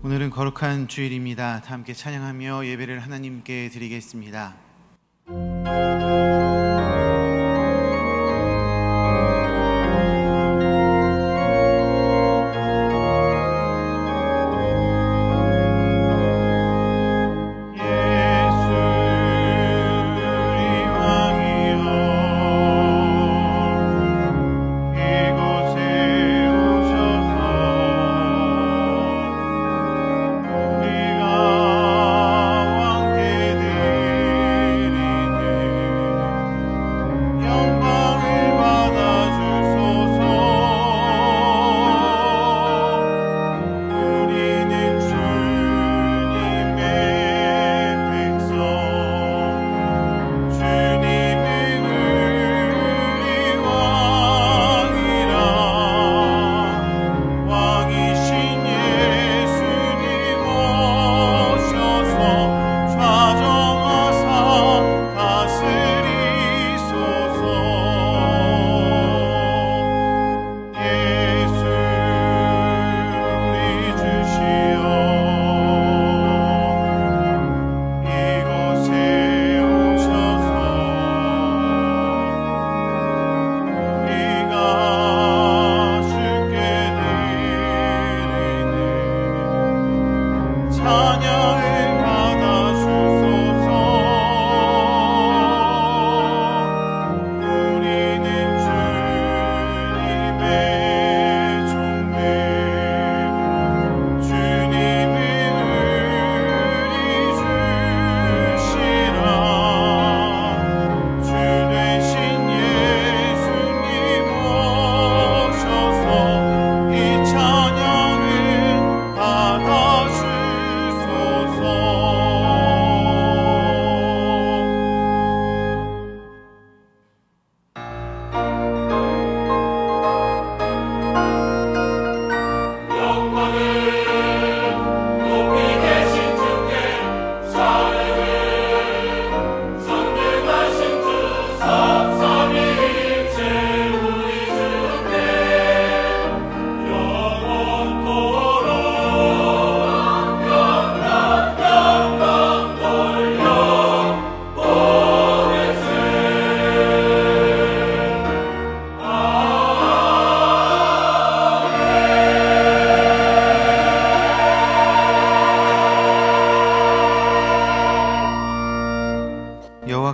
오늘은 거룩한 주일입니다. 다 함께 찬양하며 예배를 하나님께 드리겠습니다.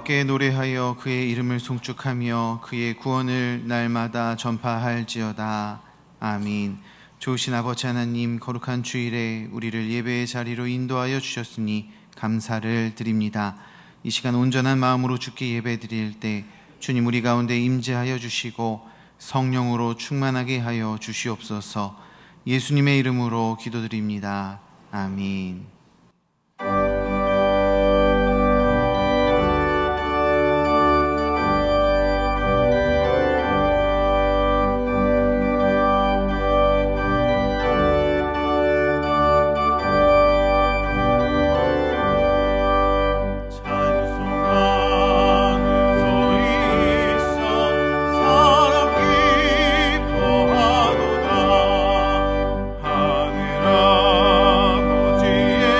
여호와께 노래하여 그의 이름을 송축하며 그의 구원을 날마다 전파할지어다. 아멘. 좋으신 아버지 하나님, 거룩한 주일에 우리를 예배의 자리로 인도하여 주셨으니 감사를 드립니다. 이 시간 온전한 마음으로 주께 예배드릴 때 주님 우리 가운데 임재하여 주시고 성령으로 충만하게 하여 주시옵소서. 예수님의 이름으로 기도드립니다. 아멘. 하늘 아버지의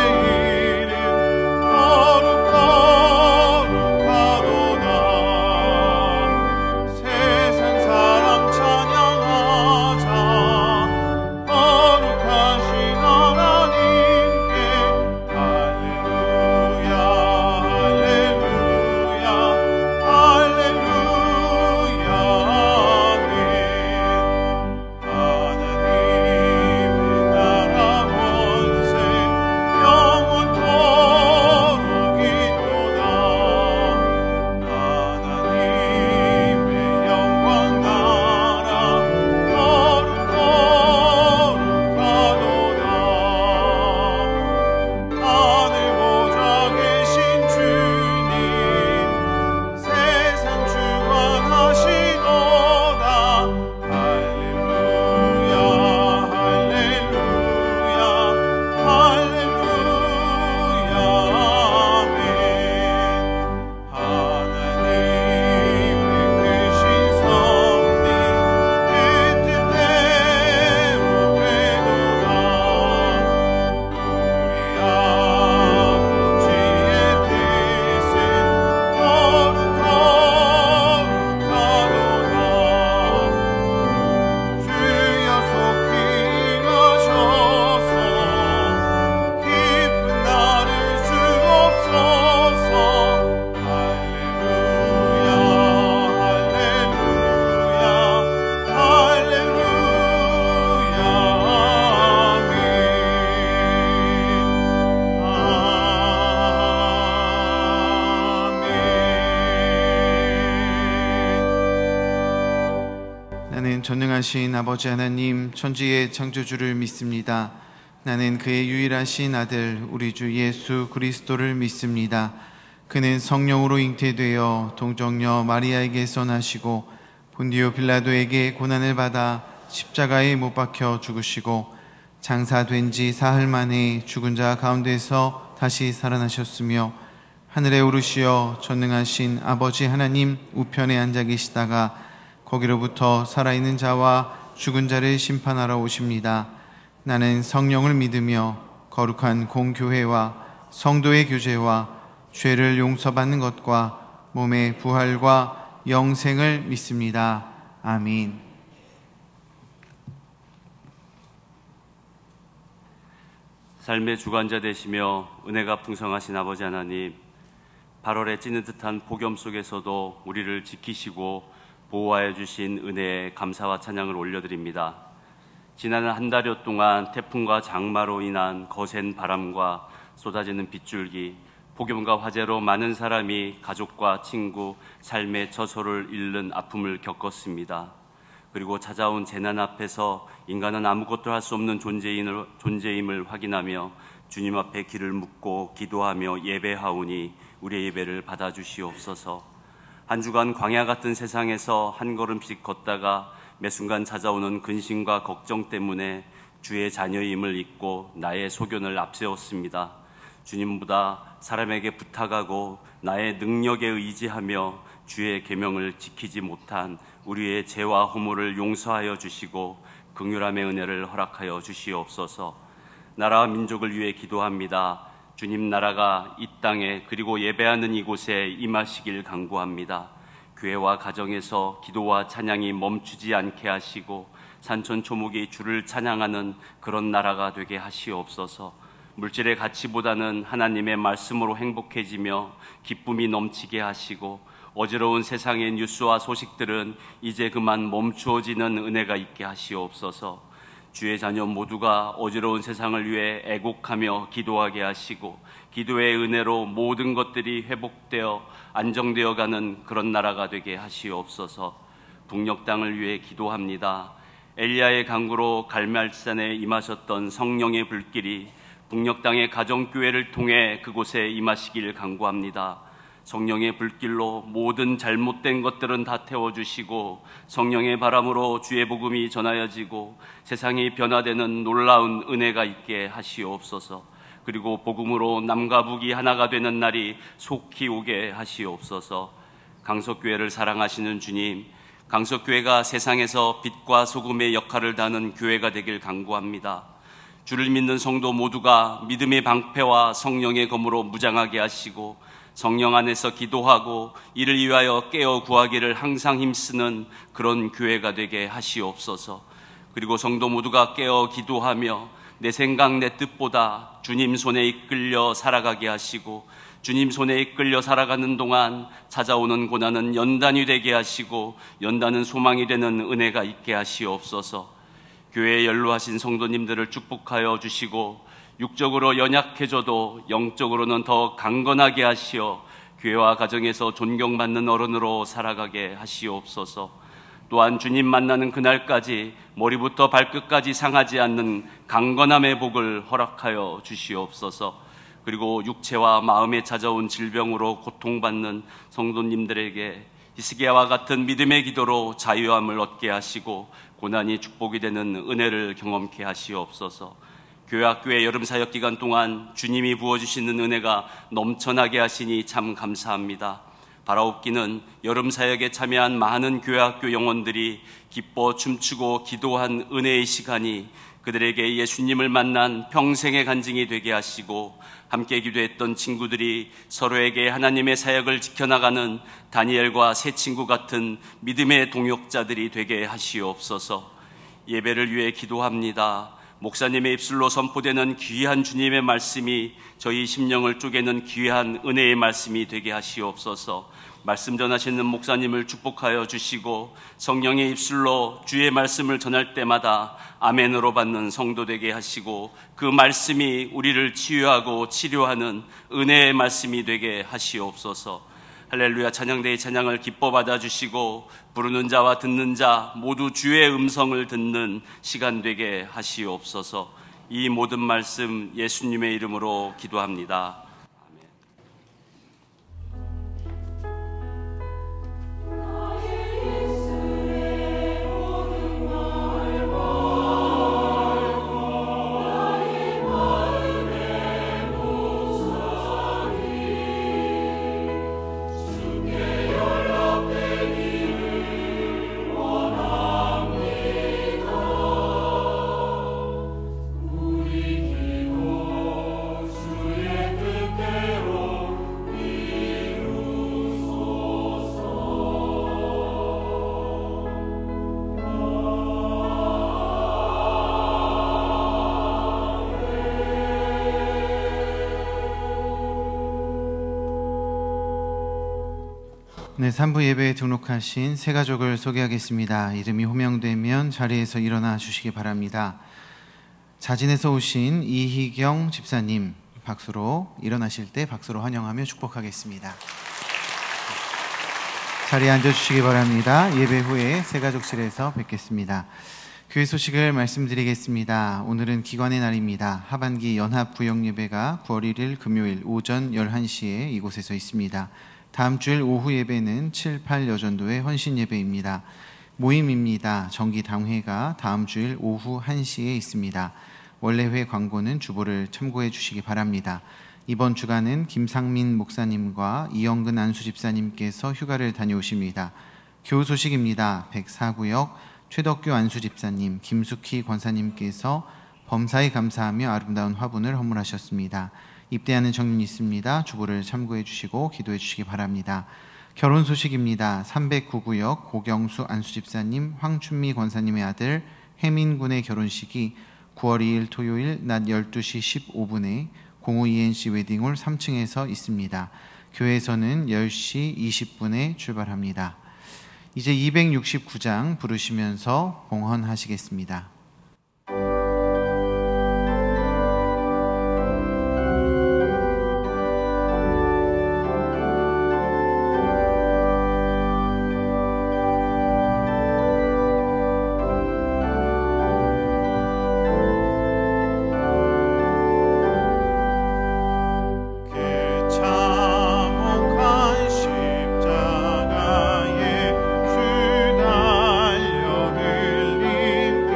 전능하신 아버지 하나님, 천지의 창조주를 믿습니다. 나는 그의 유일하신 아들 우리 주 예수 그리스도를 믿습니다. 그는 성령으로 잉태되어 동정녀 마리아에게서 나시고 본디오 빌라도에게 고난을 받아 십자가에 못 박혀 죽으시고 장사된 지 사흘 만에 죽은 자 가운데서 다시 살아나셨으며 하늘에 오르시어 전능하신 아버지 하나님 우편에 앉아 계시다가 거기로부터 살아있는 자와 죽은 자를 심판하러 오십니다. 나는 성령을 믿으며 거룩한 공교회와 성도의 교제와 죄를 용서받는 것과 몸의 부활과 영생을 믿습니다. 아멘. 삶의 주관자 되시며 은혜가 풍성하신 아버지 하나님, 8월에 찌는 듯한 폭염 속에서도 우리를 지키시고 보호하여 주신 은혜에 감사와 찬양을 올려드립니다. 지난 한 달여 동안 태풍과 장마로 인한 거센 바람과 쏟아지는 빗줄기, 폭염과 화재로 많은 사람이 가족과 친구, 삶의 처소를 잃는 아픔을 겪었습니다. 그리고 찾아온 재난 앞에서 인간은 아무것도 할 수 없는 존재임을 확인하며 주님 앞에 길을 묻고 기도하며 예배하오니 우리의 예배를 받아주시옵소서. 한 주간 광야 같은 세상에서 한 걸음씩 걷다가 매 순간 찾아오는 근심과 걱정 때문에 주의 자녀임을 잊고 나의 소견을 앞세웠습니다. 주님보다 사람에게 부탁하고 나의 능력에 의지하며 주의 계명을 지키지 못한 우리의 죄와 허물을 용서하여 주시고 긍휼함의 은혜를 허락하여 주시옵소서. 나라와 민족을 위해 기도합니다. 주님 나라가 이 땅에 그리고 예배하는 이곳에 임하시길 간구합니다. 교회와 가정에서 기도와 찬양이 멈추지 않게 하시고 산천초목이 주를 찬양하는 그런 나라가 되게 하시옵소서. 물질의 가치보다는 하나님의 말씀으로 행복해지며 기쁨이 넘치게 하시고 어지러운 세상의 뉴스와 소식들은 이제 그만 멈추어지는 은혜가 있게 하시옵소서. 주의 자녀 모두가 어지러운 세상을 위해 애곡하며 기도하게 하시고 기도의 은혜로 모든 것들이 회복되어 안정되어 가는 그런 나라가 되게 하시옵소서. 북녘 땅을 위해 기도합니다. 엘리야의 강구로 갈멜산에 임하셨던 성령의 불길이 북녘 땅의 가정교회를 통해 그곳에 임하시길 간구합니다. 성령의 불길로 모든 잘못된 것들은 다 태워주시고 성령의 바람으로 주의 복음이 전하여지고 세상이 변화되는 놀라운 은혜가 있게 하시옵소서. 그리고 복음으로 남과 북이 하나가 되는 날이 속히 오게 하시옵소서. 강석교회를 사랑하시는 주님, 강석교회가 세상에서 빛과 소금의 역할을 다하는 교회가 되길 간구합니다. 주를 믿는 성도 모두가 믿음의 방패와 성령의 검으로 무장하게 하시고 성령 안에서 기도하고 이를 위하여 깨어 구하기를 항상 힘쓰는 그런 교회가 되게 하시옵소서. 그리고 성도 모두가 깨어 기도하며 내 생각 내 뜻보다 주님 손에 이끌려 살아가게 하시고 주님 손에 이끌려 살아가는 동안 찾아오는 고난은 연단이 되게 하시고 연단은 소망이 되는 은혜가 있게 하시옵소서. 교회에 연로하신 성도님들을 축복하여 주시고 육적으로 연약해져도 영적으로는 더 강건하게 하시어 교회와 가정에서 존경받는 어른으로 살아가게 하시옵소서. 또한 주님 만나는 그날까지 머리부터 발끝까지 상하지 않는 강건함의 복을 허락하여 주시옵소서. 그리고 육체와 마음에 찾아온 질병으로 고통받는 성도님들에게 히스기야와 같은 믿음의 기도로 자유함을 얻게 하시고 고난이 축복이 되는 은혜를 경험케 하시옵소서. 교회학교의 여름 사역 기간 동안 주님이 부어주시는 은혜가 넘쳐나게 하시니 참 감사합니다. 바라옵기는 여름 사역에 참여한 많은 교회학교 영혼들이 기뻐 춤추고 기도한 은혜의 시간이 그들에게 예수님을 만난 평생의 간증이 되게 하시고 함께 기도했던 친구들이 서로에게 하나님의 사역을 지켜나가는 다니엘과 새 친구 같은 믿음의 동역자들이 되게 하시옵소서. 예배를 위해 기도합니다. 목사님의 입술로 선포되는 귀한 주님의 말씀이 저희 심령을 쪼개는 귀한 은혜의 말씀이 되게 하시옵소서. 말씀 전하시는 목사님을 축복하여 주시고 성령의 입술로 주의 말씀을 전할 때마다 아멘으로 받는 성도 되게 하시고 그 말씀이 우리를 치유하고 치료하는 은혜의 말씀이 되게 하시옵소서. 할렐루야. 찬양대의 찬양을 기뻐 받아주시고 부르는 자와 듣는 자 모두 주의 음성을 듣는 시간 되게 하시옵소서. 이 모든 말씀 예수님의 이름으로 기도합니다. 네, 3부 예배에 등록하신 새 가족을 소개하겠습니다. 이름이 호명되면 자리에서 일어나 주시기 바랍니다. 자진해서 오신 이희경 집사님, 박수로 일어나실 때 박수로 환영하며 축복하겠습니다. 자리에 앉아주시기 바랍니다. 예배 후에 새 가족실에서 뵙겠습니다. 교회 소식을 말씀드리겠습니다. 오늘은 기관의 날입니다. 하반기 연합부영예배가 9월 1일 금요일 오전 11시에 이곳에서 있습니다. 다음 주일 오후 예배는 7, 8 여전도의 헌신 예배입니다. 모임입니다. 정기당회가 다음 주일 오후 1시에 있습니다. 원래회 광고는 주보를 참고해 주시기 바랍니다. 이번 주간은 김상민 목사님과 이영근 안수집사님께서 휴가를 다녀오십니다. 교우 소식입니다. 104구역 최덕규 안수집사님, 김숙희 권사님께서 범사에 감사하며 아름다운 화분을 헌물하셨습니다. 입대하는 청년이 있습니다. 주보를 참고해 주시고 기도해 주시기 바랍니다. 결혼 소식입니다. 309구역 고경수 안수집사님, 황춘미 권사님의 아들 혜민군의 결혼식이 9월 2일 토요일 낮 12시 15분에 05ENC 웨딩홀 3층에서 있습니다. 교회에서는 10시 20분에 출발합니다. 이제 269장 부르시면서 봉헌하시겠습니다. 십자가에 주 달려 흘린 피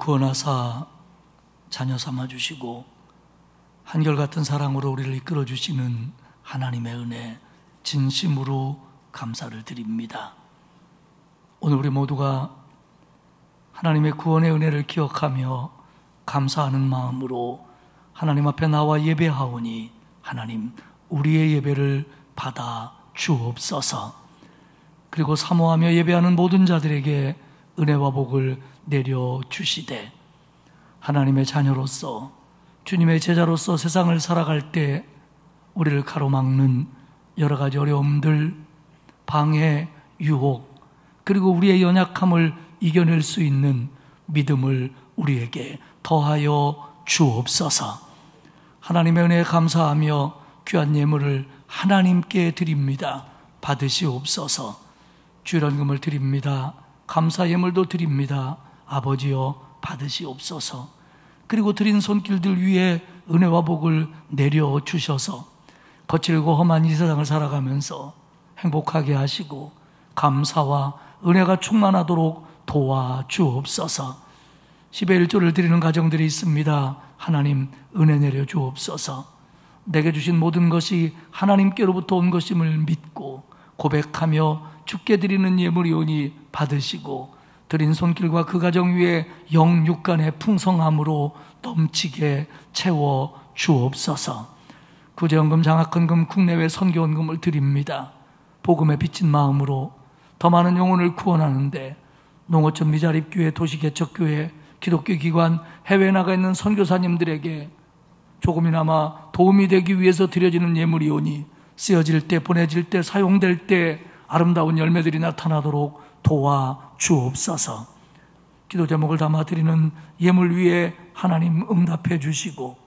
구원하사 자녀 삼아주시고 한결같은 사랑으로 우리를 이끌어주시는 하나님의 은혜 진심으로 감사를 드립니다. 오늘 우리 모두가 하나님의 구원의 은혜를 기억하며 감사하는 마음으로 하나님 앞에 나와 예배하오니 하나님 우리의 예배를 받아 주옵소서. 그리고 사모하며 예배하는 모든 자들에게 은혜와 복을 내려주시되 하나님의 자녀로서 주님의 제자로서 세상을 살아갈 때 우리를 가로막는 여러 가지 어려움들, 방해, 유혹, 그리고 우리의 연약함을 이겨낼 수 있는 믿음을 우리에게 더하여 주옵소서. 하나님의 은혜에 감사하며 귀한 예물을 하나님께 드립니다. 받으시옵소서. 주일헌금을 드립니다. 감사 예물도 드립니다. 아버지여 받으시옵소서. 그리고 드린 손길들 위에 은혜와 복을 내려주셔서 거칠고 험한 이 세상을 살아가면서 행복하게 하시고 감사와 은혜가 충만하도록 도와주옵소서. 10의 1조를 드리는 가정들이 있습니다. 하나님 은혜 내려주옵소서. 내게 주신 모든 것이 하나님께로부터 온 것임을 믿고 고백하며 주께 드리는 예물이오니 받으시고 드린 손길과 그 가정 위에 영육간의 풍성함으로 넘치게 채워 주옵소서. 구제헌금, 장학헌금, 국내외 선교헌금을 드립니다. 복음에 비친 마음으로 더 많은 영혼을 구원하는데 농어촌 미자립교회, 도시개척교회, 기독교 기관, 해외에 나가 있는 선교사님들에게 조금이나마 도움이 되기 위해서 드려지는 예물이오니 쓰여질 때, 보내질 때, 사용될 때 아름다운 열매들이 나타나도록 도와주옵소서. 기도 제목을 담아 드리는 예물 위에 하나님 응답해 주시고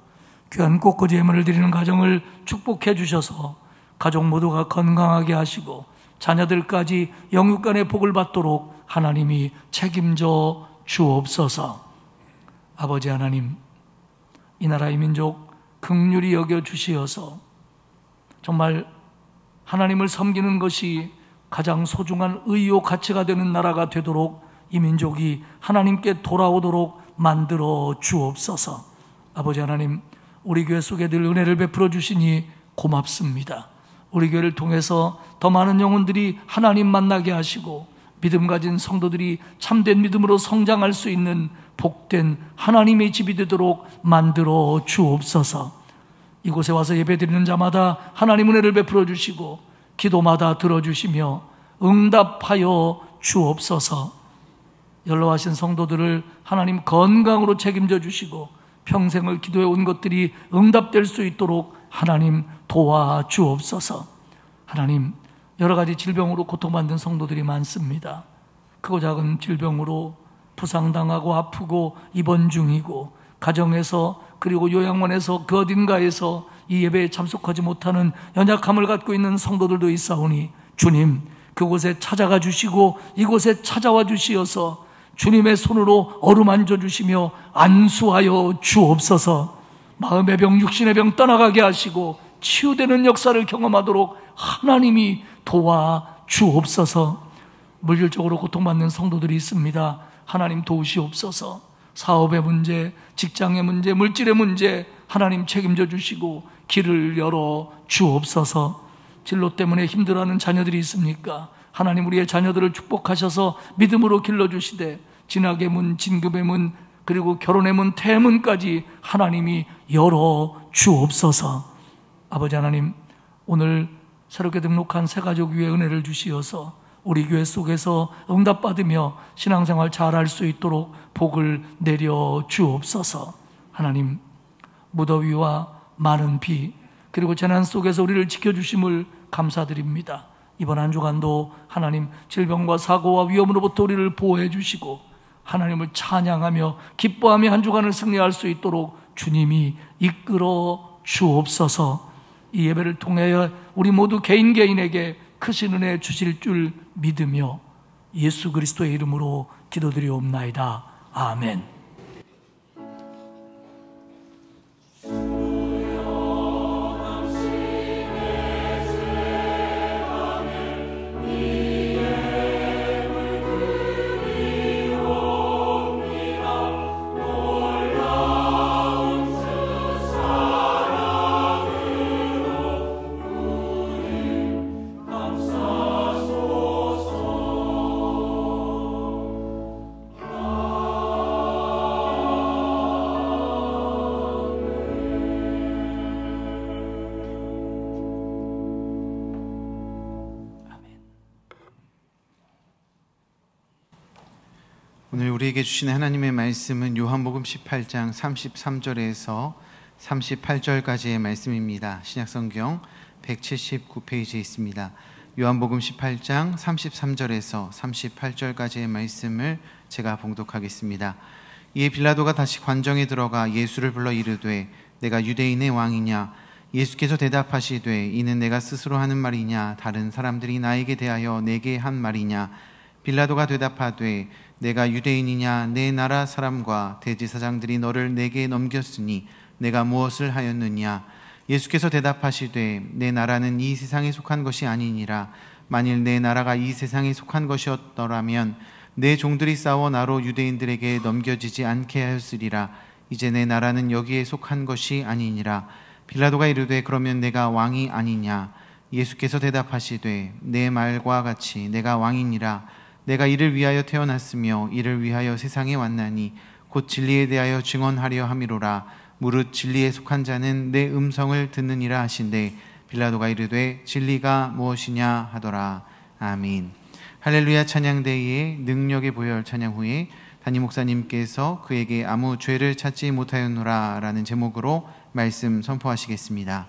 귀한 꽃꽂이 예물을 드리는 가정을 축복해 주셔서 가족 모두가 건강하게 하시고 자녀들까지 영육간의 복을 받도록 하나님이 책임져 주옵소서. 아버지 하나님, 이 나라의 민족 긍휼히 여겨 주시어서 정말 하나님을 섬기는 것이 가장 소중한 의요 가치가 되는 나라가 되도록 이 민족이 하나님께 돌아오도록 만들어 주옵소서. 아버지 하나님, 우리 교회 속에 늘 은혜를 베풀어 주시니 고맙습니다. 우리 교회를 통해서 더 많은 영혼들이 하나님 만나게 하시고 믿음 가진 성도들이 참된 믿음으로 성장할 수 있는 복된 하나님의 집이 되도록 만들어 주옵소서. 이곳에 와서 예배드리는 자마다 하나님 은혜를 베풀어 주시고 기도마다 들어주시며 응답하여 주옵소서. 연로하신 성도들을 하나님 건강으로 책임져 주시고 평생을 기도해 온 것들이 응답될 수 있도록 하나님 도와주옵소서. 하나님, 여러 가지 질병으로 고통받는 성도들이 많습니다. 크고 작은 질병으로 부상당하고 아프고 입원 중이고 가정에서 그리고 요양원에서 그 어딘가에서 이 예배에 참석하지 못하는 연약함을 갖고 있는 성도들도 있사오니 주님, 그곳에 찾아가 주시고 이곳에 찾아와 주시어서 주님의 손으로 어루만져 주시며 안수하여 주옵소서. 마음의 병, 육신의 병 떠나가게 하시고 치유되는 역사를 경험하도록 하나님이 도와주옵소서. 물질적으로 고통받는 성도들이 있습니다. 하나님 도우시옵소서. 사업의 문제, 직장의 문제, 물질의 문제 하나님 책임져 주시고 길을 열어 주옵소서. 진로 때문에 힘들어하는 자녀들이 있습니까? 하나님 우리의 자녀들을 축복하셔서 믿음으로 길러주시되 진학의 문, 진급의 문, 그리고 결혼의 문, 태문까지 하나님이 열어 주옵소서. 아버지 하나님, 오늘 새롭게 등록한 새 가족 위에 은혜를 주시어서 우리 교회 속에서 응답받으며 신앙생활 잘할 수 있도록 복을 내려 주옵소서. 하나님, 무더위와 많은 비 그리고 재난 속에서 우리를 지켜주심을 감사드립니다. 이번 한 주간도 하나님 질병과 사고와 위험으로부터 우리를 보호해 주시고 하나님을 찬양하며 기뻐하며 한 주간을 승리할 수 있도록 주님이 이끌어 주옵소서. 이 예배를 통하여 우리 모두 개인 개인에게 크신 은혜 주실 줄 믿으며 예수 그리스도의 이름으로 기도드리옵나이다. 아멘. 오늘 우리에게 주시는 하나님의 말씀은 요한복음 18장 33절에서 38절까지의 말씀입니다. 신약성경 179페이지에 있습니다. 요한복음 18장 33절에서 38절까지의 말씀을 제가 봉독하겠습니다. 이에 빌라도가 다시 관정에 들어가 예수를 불러 이르되 내가 유대인의 왕이냐? 예수께서 대답하시되 이는 내가 스스로 하는 말이냐? 다른 사람들이 나에게 대하여 내게 한 말이냐? 빌라도가 대답하되 내가 유대인이냐? 내 나라 사람과 대제사장들이 너를 내게 넘겼으니 내가 무엇을 하였느냐? 예수께서 대답하시되 내 나라는 이 세상에 속한 것이 아니니라. 만일 내 나라가 이 세상에 속한 것이었더라면 내 종들이 싸워 나로 유대인들에게 넘겨지지 않게 하였으리라. 이제 내 나라는 여기에 속한 것이 아니니라. 빌라도가 이르되 그러면 내가 왕이 아니냐? 예수께서 대답하시되 내 말과 같이 내가 왕이니라. 내가 이를 위하여 태어났으며 이를 위하여 세상에 왔나니 곧 진리에 대하여 증언하려 함이로라. 무릇 진리에 속한 자는 내 음성을 듣느니라 하신대 빌라도가 이르되 진리가 무엇이냐 하더라. 아멘. 할렐루야. 찬양대의 능력의 보혈 찬양 후에 담임 목사님께서 그에게 아무 죄를 찾지 못하였노라 라는 제목으로 말씀 선포하시겠습니다.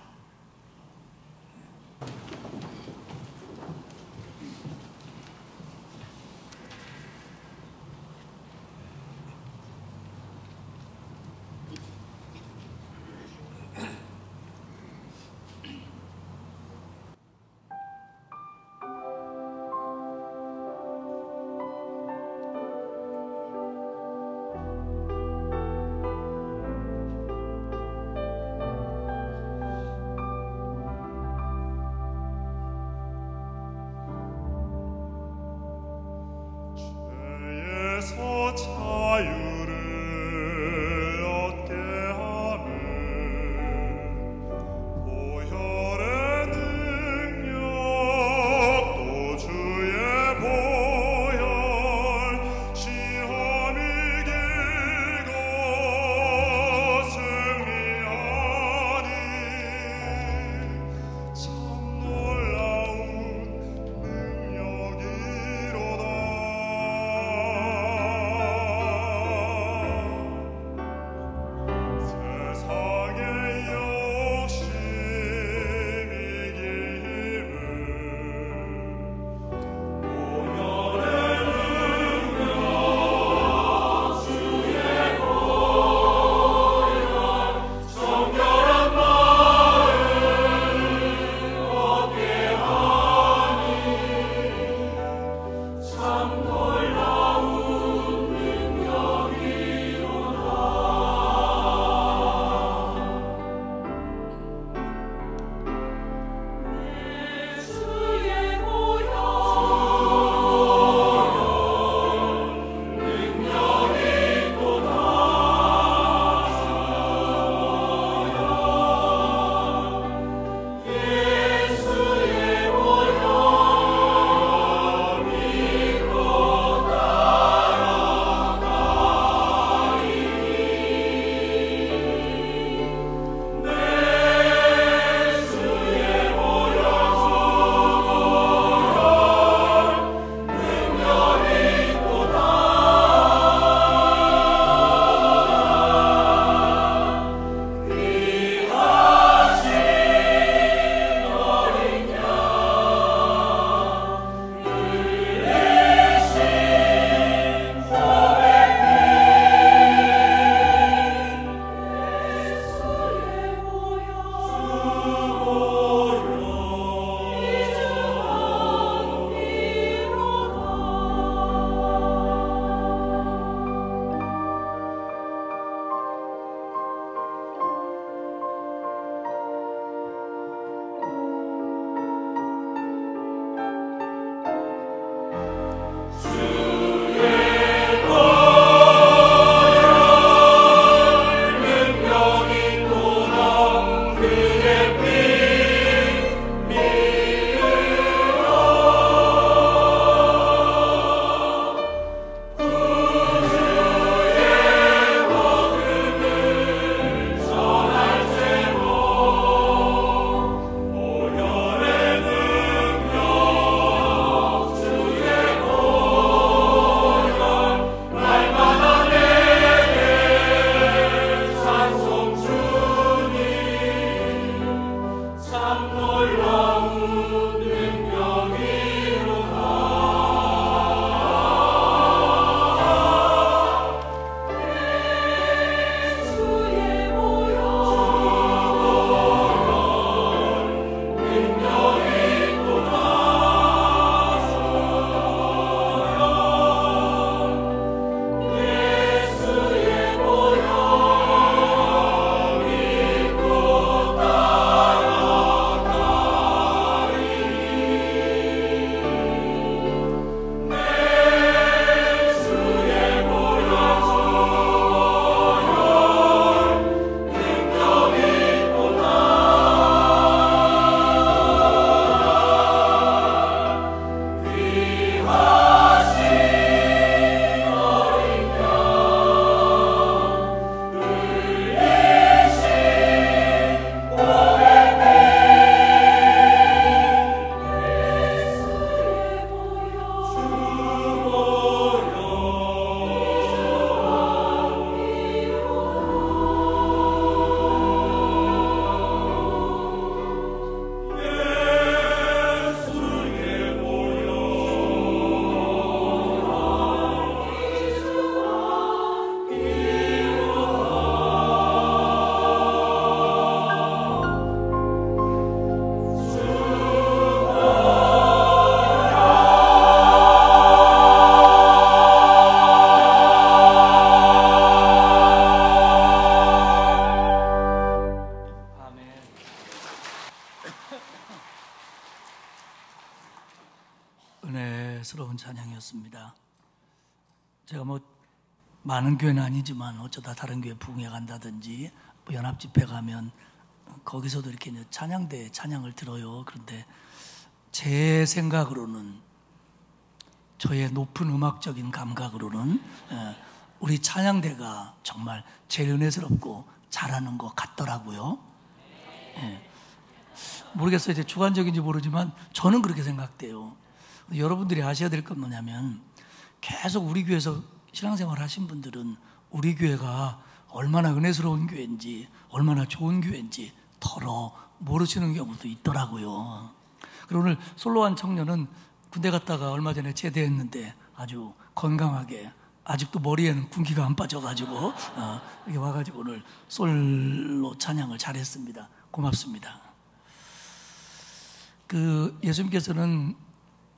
은혜스러운 찬양이었습니다. 제가 많은 교회는 아니지만 어쩌다 다른 교회 부흥회 간다든지 연합 집회 가면 거기서도 이렇게 이제 찬양대 찬양을 들어요. 그런데 제 생각으로는, 저의 높은 음악적인 감각으로는 우리 찬양대가 정말 제일 은혜스럽고 잘하는 것 같더라고요. 모르겠어요. 이제 주관적인지 모르지만 저는 그렇게 생각돼요. 여러분들이 아셔야 될 건 뭐냐면, 계속 우리 교회에서 신앙생활 하신 분들은 우리 교회가 얼마나 은혜스러운 교회인지, 얼마나 좋은 교회인지 더러 모르시는 경우도 있더라고요. 그리고 오늘 솔로한 청년은 군대 갔다가 얼마 전에 제대했는데 아주 건강하게, 아직도 머리에는 군기가 안 빠져가지고 이렇게 와가지고 오늘 솔로 찬양을 잘했습니다. 고맙습니다. 예수님께서는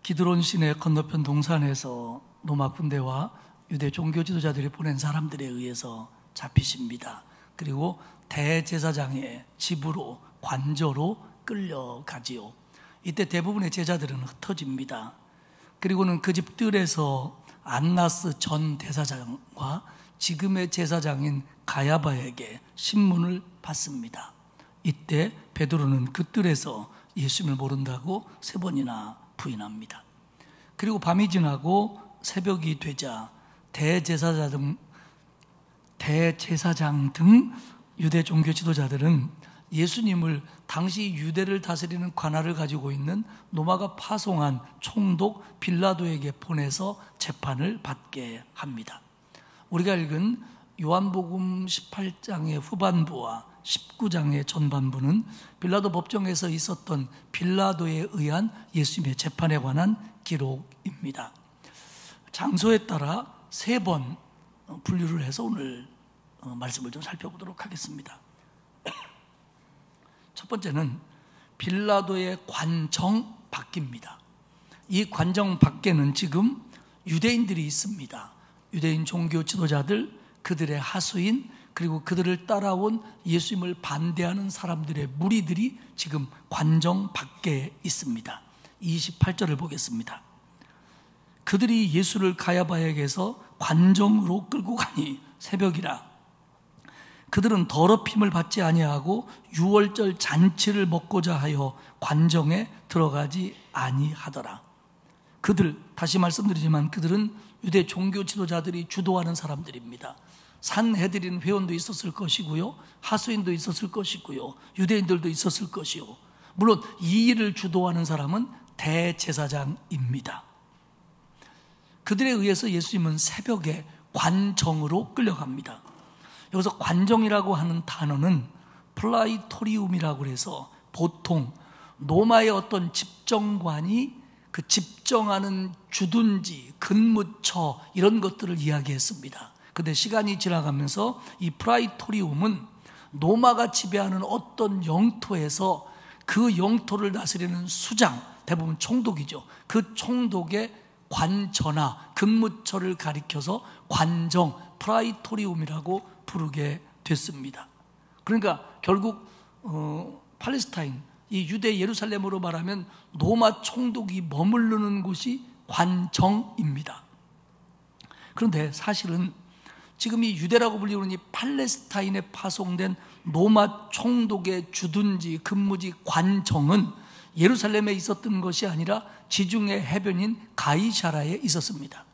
기드론 시내 건너편 동산에서 로마 군대와 유대 종교 지도자들이 보낸 사람들에 의해서 잡히십니다. 그리고 대제사장의 집으로, 관저로 끌려가지요. 이때 대부분의 제자들은 흩어집니다. 그리고는 그 집들에서 안나스 전 대사장과 지금의 제사장인 가야바에게 신문을 받습니다. 이때 베드로는 그 뜰에서 예수님을 모른다고 3번이나 부인합니다. 그리고 밤이 지나고 새벽이 되자 대제사장 등 유대 종교 지도자들은 예수님을 당시 유대를 다스리는 관할을 가지고 있는 로마가 파송한 총독 빌라도에게 보내서 재판을 받게 합니다. 우리가 읽은 요한복음 18장의 후반부와 19장의 전반부는 빌라도 법정에서 있었던 빌라도에 의한 예수님의 재판에 관한 기록입니다. 장소에 따라 3번 분류를 해서 오늘 말씀을 좀 살펴보도록 하겠습니다. 첫 번째는 빌라도의 관정 밖입니다. 이 관정 밖에는 지금 유대인들이 있습니다. 유대인 종교 지도자들, 그들의 하수인, 그리고 그들을 따라온 예수님을 반대하는 사람들의 무리들이 지금 관정 밖에 있습니다. 28절을 보겠습니다. 그들이 예수를 가야바에게서 관정으로 끌고 가니 새벽이라. 그들은 더럽힘을 받지 아니하고 유월절 잔치를 먹고자 하여 관정에 들어가지 아니하더라. 그들, 다시 말씀드리지만 그들은 유대 종교 지도자들이 주도하는 사람들입니다. 산헤드린 회원도 있었을 것이고요, 하수인도 있었을 것이고요, 유대인들도 있었을 것이요, 물론 이 일을 주도하는 사람은 대제사장입니다. 그들에 의해서 예수님은 새벽에 관정으로 끌려갑니다. 여기서 관정이라고 하는 단어는 플라이토리움이라고 해서 보통 로마의 어떤 집정관이 그 집정하는 주둔지, 근무처 이런 것들을 이야기했습니다. 그런데 시간이 지나가면서 이 플라이토리움은 로마가 지배하는 어떤 영토에서 그 영토를 다스리는 수장, 대부분 총독이죠. 그 총독의 관저나 근무처를 가리켜서 관정, 프라이토리움이라고 부르게 됐습니다. 그러니까 결국 팔레스타인, 이 유대 예루살렘으로 말하면 로마 총독이 머무르는 곳이 관정입니다. 그런데 사실은 지금 이 유대라고 불리는 이 팔레스타인에 파송된 로마 총독의 주둔지, 근무지 관정은 예루살렘에 있었던 것이 아니라 지중해 해변인 가이사라에 있었습니다.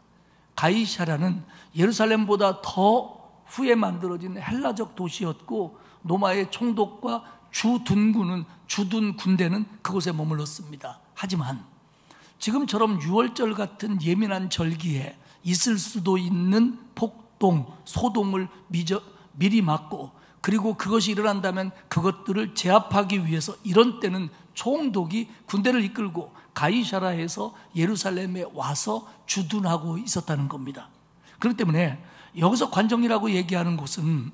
가이사라는 예루살렘보다 더 후에 만들어진 헬라적 도시였고, 로마의 총독과 주둔 군대는 그곳에 머물렀습니다. 하지만 지금처럼 유월절 같은 예민한 절기에 있을 수도 있는 폭동, 소동을 미리 막고, 그리고 그것이 일어난다면 그것들을 제압하기 위해서 이런 때는 총독이 군대를 이끌고 가이사라에서 예루살렘에 와서 주둔하고 있었다는 겁니다. 그렇기 때문에 여기서 관정이라고 얘기하는 곳은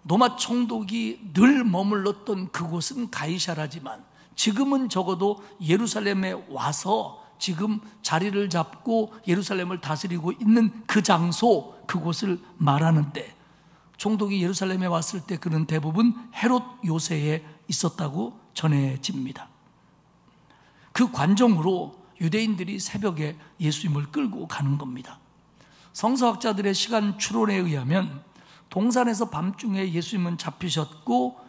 로마 총독이 늘 머물렀던 그곳은 가이사라지만 지금은 적어도 예루살렘에 와서 지금 자리를 잡고 예루살렘을 다스리고 있는 그 장소, 그곳을 말하는데, 총독이 예루살렘에 왔을 때 그는 대부분 헤롯 요새에 있었다고 전해집니다. 그 관정으로 유대인들이 새벽에 예수님을 끌고 가는 겁니다. 성서학자들의 시간 추론에 의하면 동산에서 밤중에 예수님은 잡히셨고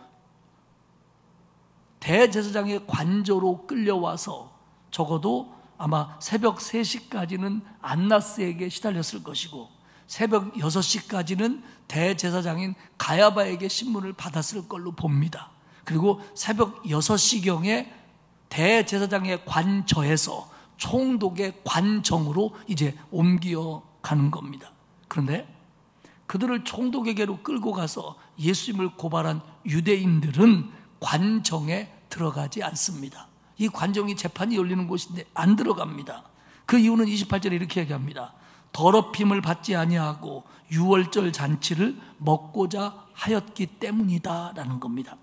대제사장의 관저로 끌려와서 적어도 아마 새벽 3시까지는 안나스에게 시달렸을 것이고 새벽 6시까지는 대제사장인 가야바에게 신문을 받았을 걸로 봅니다. 그리고 새벽 6시경에 대제사장의 관저에서 총독의 관정으로 이제 옮겨가는 겁니다. 그런데 그들을 총독에게로 끌고 가서 예수님을 고발한 유대인들은 관정에 들어가지 않습니다. 이 관정이 재판이 열리는 곳인데 안 들어갑니다. 그 이유는 28절에 이렇게 얘기합니다. 더럽힘을 받지 아니하고 유월절 잔치를 먹고자 하였기 때문이다 라는 겁니다.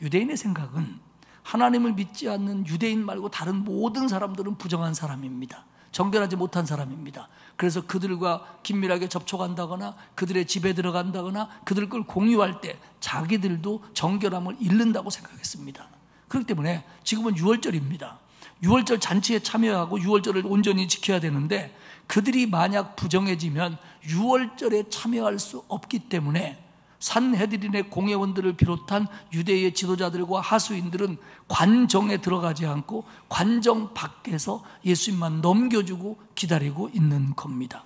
유대인의 생각은 하나님을 믿지 않는 유대인 말고 다른 모든 사람들은 부정한 사람입니다. 정결하지 못한 사람입니다. 그래서 그들과 긴밀하게 접촉한다거나 그들의 집에 들어간다거나 그들 걸 공유할 때 자기들도 정결함을 잃는다고 생각했습니다. 그렇기 때문에 지금은 유월절입니다. 유월절 잔치에 참여하고 유월절을 온전히 지켜야 되는데 그들이 만약 부정해지면 유월절에 참여할 수 없기 때문에 산헤드린의 공회원들을 비롯한 유대의 지도자들과 하수인들은 관정에 들어가지 않고 관정 밖에서 예수님만 넘겨주고 기다리고 있는 겁니다.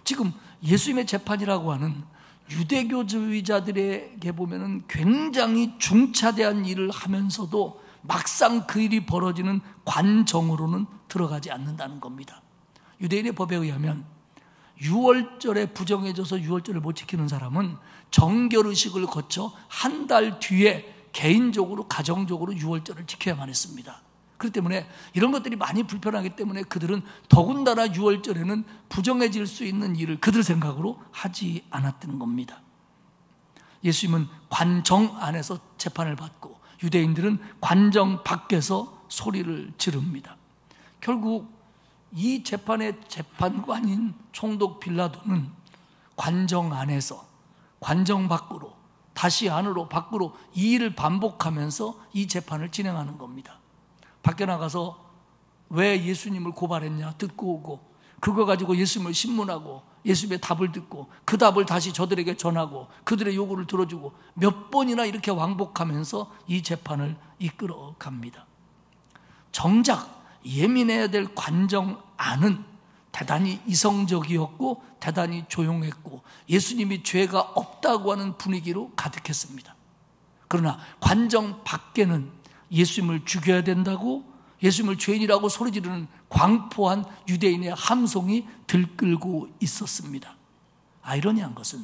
지금 예수님의 재판이라고 하는 유대교주의자들에게 보면은 굉장히 중차대한 일을 하면서도 막상 그 일이 벌어지는 관정으로는 들어가지 않는다는 겁니다. 유대인의 법에 의하면 유월절에 부정해져서 유월절을 못 지키는 사람은 정결의식을 거쳐 한 달 뒤에 개인적으로 가정적으로 유월절을 지켜야만 했습니다. 그렇기 때문에 이런 것들이 많이 불편하기 때문에 그들은 더군다나 유월절에는 부정해질 수 있는 일을 그들 생각으로 하지 않았다는 겁니다. 예수님은 관정 안에서 재판을 받고 유대인들은 관정 밖에서 소리를 지릅니다. 결국 이 재판의 재판관인 총독 빌라도는 관정 안에서 관정 밖으로 다시 안으로 밖으로 이 일을 반복하면서 이 재판을 진행하는 겁니다. 밖에 나가서 왜 예수님을 고발했냐 듣고 오고 그거 가지고 예수님을 신문하고 예수님의 답을 듣고 그 답을 다시 저들에게 전하고 그들의 요구를 들어주고 몇 번이나 이렇게 왕복하면서 이 재판을 이끌어 갑니다. 정작 예민해야 될 관정 안은 대단히 이성적이었고 대단히 조용했고 예수님이 죄가 없다고 하는 분위기로 가득했습니다. 그러나 관정 밖에는 예수님을 죽여야 된다고 예수님을 죄인이라고 소리지르는 광포한 유대인의 함성이 들끓고 있었습니다. 아이러니한 것은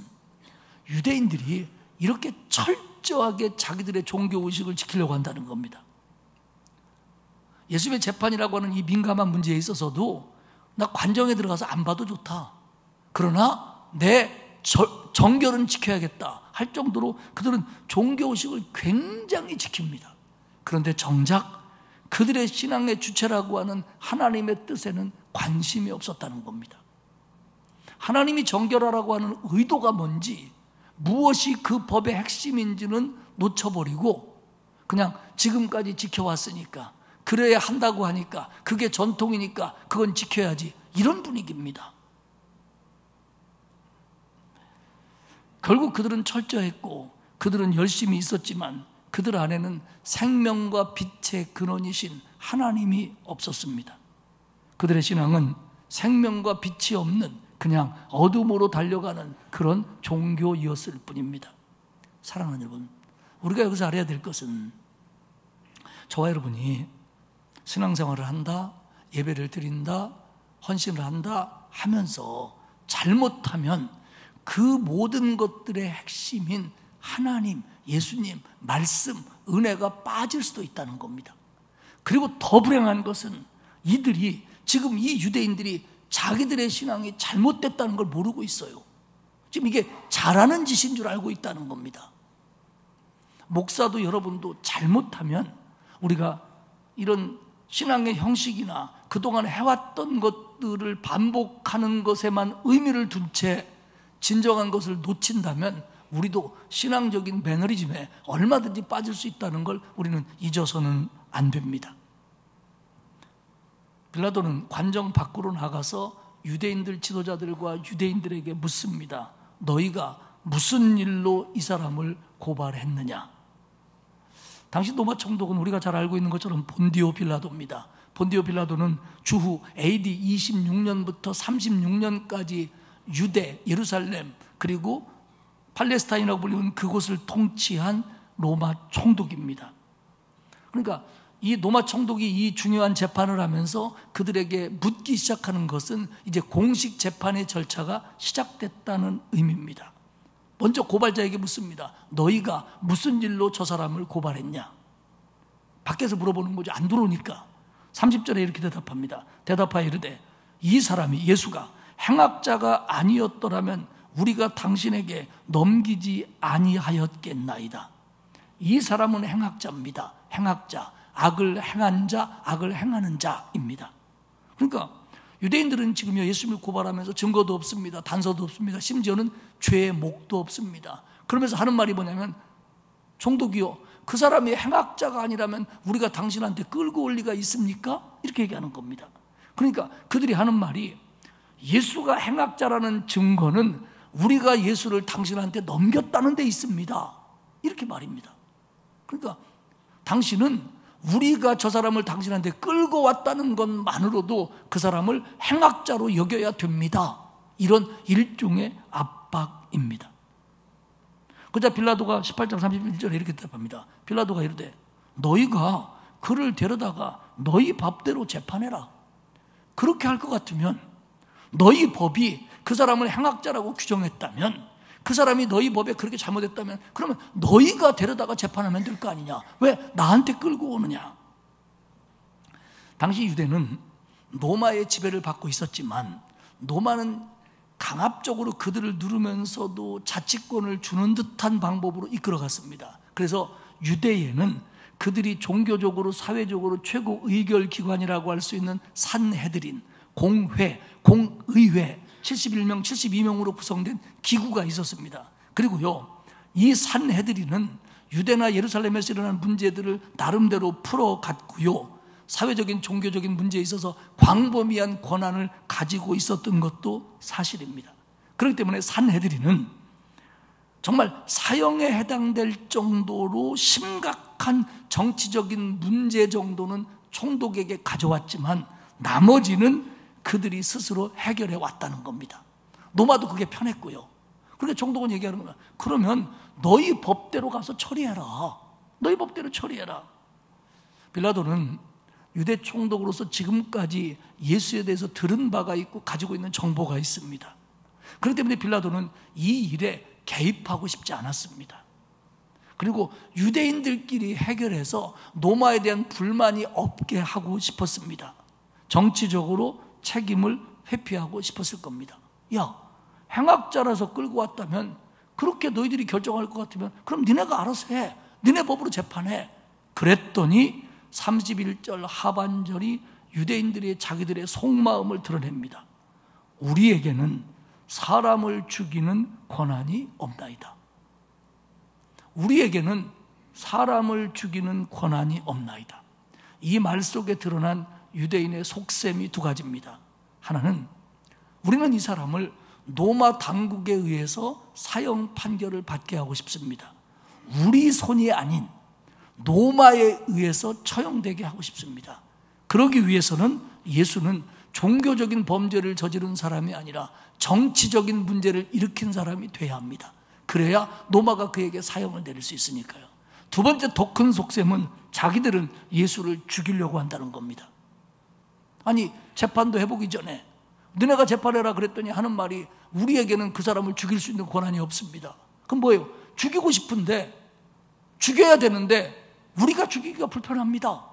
유대인들이 이렇게 철저하게 자기들의 종교의식을 지키려고 한다는 겁니다. 예수님의 재판이라고 하는 이 민감한 문제에 있어서도 나 관정에 들어가서 안 봐도 좋다. 그러나 내 정결은 지켜야겠다 할 정도로 그들은 종교의식을 굉장히 지킵니다. 그런데 정작 그들의 신앙의 주체라고 하는 하나님의 뜻에는 관심이 없었다는 겁니다. 하나님이 정결하라고 하는 의도가 뭔지 무엇이 그 법의 핵심인지는 놓쳐버리고 그냥 지금까지 지켜왔으니까 그래야 한다고 하니까 그게 전통이니까 그건 지켜야지 이런 분위기입니다. 결국 그들은 철저했고 그들은 열심히 있었지만 그들 안에는 생명과 빛의 근원이신 하나님이 없었습니다. 그들의 신앙은 생명과 빛이 없는 그냥 어둠으로 달려가는 그런 종교이었을 뿐입니다. 사랑하는 여러분, 우리가 여기서 알아야 될 것은 저와 여러분이 신앙생활을 한다, 예배를 드린다, 헌신을 한다 하면서 잘못하면 그 모든 것들의 핵심인 하나님, 예수님, 말씀, 은혜가 빠질 수도 있다는 겁니다. 그리고 더 불행한 것은 이들이 지금 이 유대인들이 자기들의 신앙이 잘못됐다는 걸 모르고 있어요. 지금 이게 잘하는 짓인 줄 알고 있다는 겁니다. 목사도 여러분도 잘못하면 우리가 이런 신앙의 형식이나 그동안 해왔던 것들을 반복하는 것에만 의미를 둔 채 진정한 것을 놓친다면 우리도 신앙적인 매너리즘에 얼마든지 빠질 수 있다는 걸 우리는 잊어서는 안 됩니다. 빌라도는 관정 밖으로 나가서 유대인들 지도자들과 유대인들에게 묻습니다. 너희가 무슨 일로 이 사람을 고발했느냐? 당시 로마 총독은 우리가 잘 알고 있는 것처럼 본디오 빌라도입니다. 본디오 빌라도는 주후 AD 26년부터 36년까지 유대, 예루살렘 그리고 팔레스타인이라고 불리는 그곳을 통치한 로마 총독입니다. 그러니까 이 로마 총독이 이 중요한 재판을 하면서 그들에게 묻기 시작하는 것은 이제 공식 재판의 절차가 시작됐다는 의미입니다. 먼저 고발자에게 묻습니다. 너희가 무슨 일로 저 사람을 고발했냐? 밖에서 물어보는 거죠. 안 들어오니까. 30절에 이렇게 대답합니다. 대답하여 이르되 이 사람이 예수가 행악자가 아니었더라면 우리가 당신에게 넘기지 아니하였겠나이다. 이 사람은 행악자입니다. 행악자, 악을 행한 자, 악을 행하는 자입니다. 그러니까 유대인들은 지금 예수님을 고발하면서 증거도 없습니다. 단서도 없습니다. 심지어는 죄의 목도 없습니다. 그러면서 하는 말이 뭐냐면 총독이요, 그 사람이 행악자가 아니라면 우리가 당신한테 끌고 올 리가 있습니까? 이렇게 얘기하는 겁니다. 그러니까 그들이 하는 말이 예수가 행악자라는 증거는 우리가 예수를 당신한테 넘겼다는 데 있습니다. 이렇게 말입니다. 그러니까 당신은 우리가 저 사람을 당신한테 끌고 왔다는 것만으로도 그 사람을 행악자로 여겨야 됩니다. 이런 일종의 압박입니다. 그러자 빌라도가 18장 31절에 이렇게 대답합니다. 빌라도가 이르되 너희가 그를 데려다가 너희 법대로 재판해라. 그렇게 할 것 같으면 너희 법이 그 사람을 행악자라고 규정했다면, 그 사람이 너희 법에 그렇게 잘못했다면 그러면 너희가 데려다가 재판하면 될 거 아니냐? 왜 나한테 끌고 오느냐? 당시 유대는 로마의 지배를 받고 있었지만 로마는 강압적으로 그들을 누르면서도 자치권을 주는 듯한 방법으로 이끌어갔습니다. 그래서 유대에는 그들이 종교적으로 사회적으로 최고 의결기관이라고 할 수 있는 산헤드린, 공회, 공의회 71명, 72명으로 구성된 기구가 있었습니다. 그리고요, 이 산헤드린은 유대나 예루살렘에서 일어난 문제들을 나름대로 풀어갔고요, 사회적인 종교적인 문제에 있어서 광범위한 권한을 가지고 있었던 것도 사실입니다. 그렇기 때문에 산헤드린은 정말 사형에 해당될 정도로 심각한 정치적인 문제 정도는 총독에게 가져왔지만 나머지는 그들이 스스로 해결해 왔다는 겁니다. 로마도 그게 편했고요. 그러니까 총독은 얘기하는 거야. 그러면 너희 법대로 가서 처리해라. 너희 법대로 처리해라. 빌라도는 유대 총독으로서 지금까지 예수에 대해서 들은 바가 있고 가지고 있는 정보가 있습니다. 그렇기 때문에 빌라도는 이 일에 개입하고 싶지 않았습니다. 그리고 유대인들끼리 해결해서 로마에 대한 불만이 없게 하고 싶었습니다. 정치적으로 책임을 회피하고 싶었을 겁니다. 야, 행악자라서 끌고 왔다면, 그렇게 너희들이 결정할 것 같으면 그럼 니네가 알아서 해. 니네 법으로 재판해. 그랬더니 31절 하반절이 유대인들이 자기들의 속마음을 드러냅니다. 우리에게는 사람을 죽이는 권한이 없나이다. 우리에게는 사람을 죽이는 권한이 없나이다. 이 말 속에 드러난 유대인의 속셈이 두 가지입니다. 하나는 우리는 이 사람을 로마 당국에 의해서 사형 판결을 받게 하고 싶습니다. 우리 손이 아닌 로마에 의해서 처형되게 하고 싶습니다. 그러기 위해서는 예수는 종교적인 범죄를 저지른 사람이 아니라 정치적인 문제를 일으킨 사람이 돼야 합니다. 그래야 로마가 그에게 사형을 내릴 수 있으니까요. 두 번째 더 큰 속셈은 자기들은 예수를 죽이려고 한다는 겁니다. 아니, 재판도 해보기 전에 너네가 재판해라 그랬더니 하는 말이 우리에게는 그 사람을 죽일 수 있는 권한이 없습니다. 그럼 뭐예요? 죽이고 싶은데, 죽여야 되는데 우리가 죽이기가 불편합니다.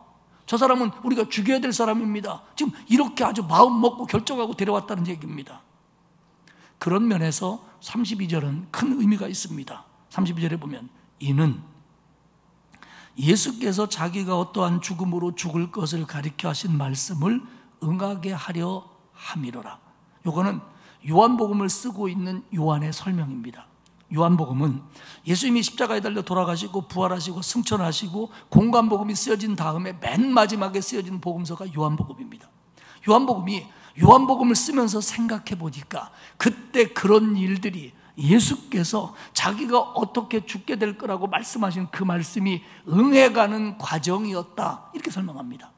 저 사람은 우리가 죽여야 될 사람입니다. 지금 이렇게 아주 마음 먹고 결정하고 데려왔다는 얘기입니다. 그런 면에서 32절은 큰 의미가 있습니다. 32절에 보면 이는 예수께서 자기가 어떠한 죽음으로 죽을 것을 가리켜 하신 말씀을 응하게 하려 함이로라. 요거는 요한복음을 쓰고 있는 요한의 설명입니다. 요한복음은 예수님이 십자가에 달려 돌아가시고 부활하시고 승천하시고 공관복음이 쓰여진 다음에 맨 마지막에 쓰여진 복음서가 요한복음입니다. 요한복음을 쓰면서 생각해 보니까 그때 그런 일들이 예수께서 자기가 어떻게 죽게 될 거라고 말씀하신 그 말씀이 응해가는 과정이었다, 이렇게 설명합니다.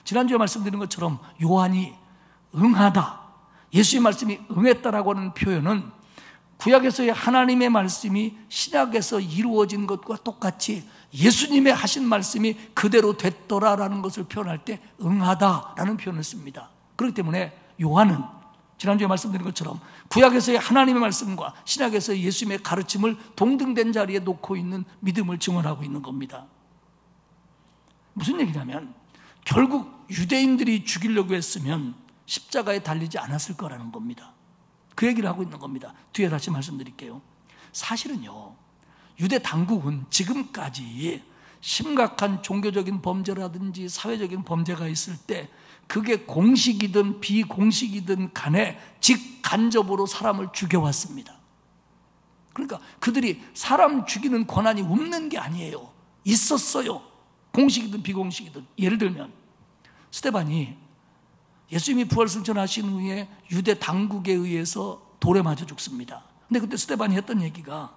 지난주에 말씀드린 것처럼 요한이 응하다, 예수의 말씀이 응했다라고 하는 표현은 구약에서의 하나님의 말씀이 신약에서 이루어진 것과 똑같이 예수님의 하신 말씀이 그대로 됐더라라는 것을 표현할 때 응하다라는 표현을 씁니다. 그렇기 때문에 요한은 지난주에 말씀드린 것처럼 구약에서의 하나님의 말씀과 신약에서의 예수님의 가르침을 동등된 자리에 놓고 있는 믿음을 증언하고 있는 겁니다. 무슨 얘기냐면 결국 유대인들이 죽이려고 했으면 십자가에 달리지 않았을 거라는 겁니다. 그 얘기를 하고 있는 겁니다. 뒤에 다시 말씀드릴게요. 사실은요, 유대 당국은 지금까지 심각한 종교적인 범죄라든지 사회적인 범죄가 있을 때 그게 공식이든 비공식이든 간에 직간접으로 사람을 죽여왔습니다. 그러니까 그들이 사람 죽이는 권한이 없는 게 아니에요. 있었어요. 공식이든 비공식이든. 예를 들면 스데반이 예수님이 부활승천하신 후에 유대 당국에 의해서 돌에 맞아 죽습니다. 근데 그때 스데반이 했던 얘기가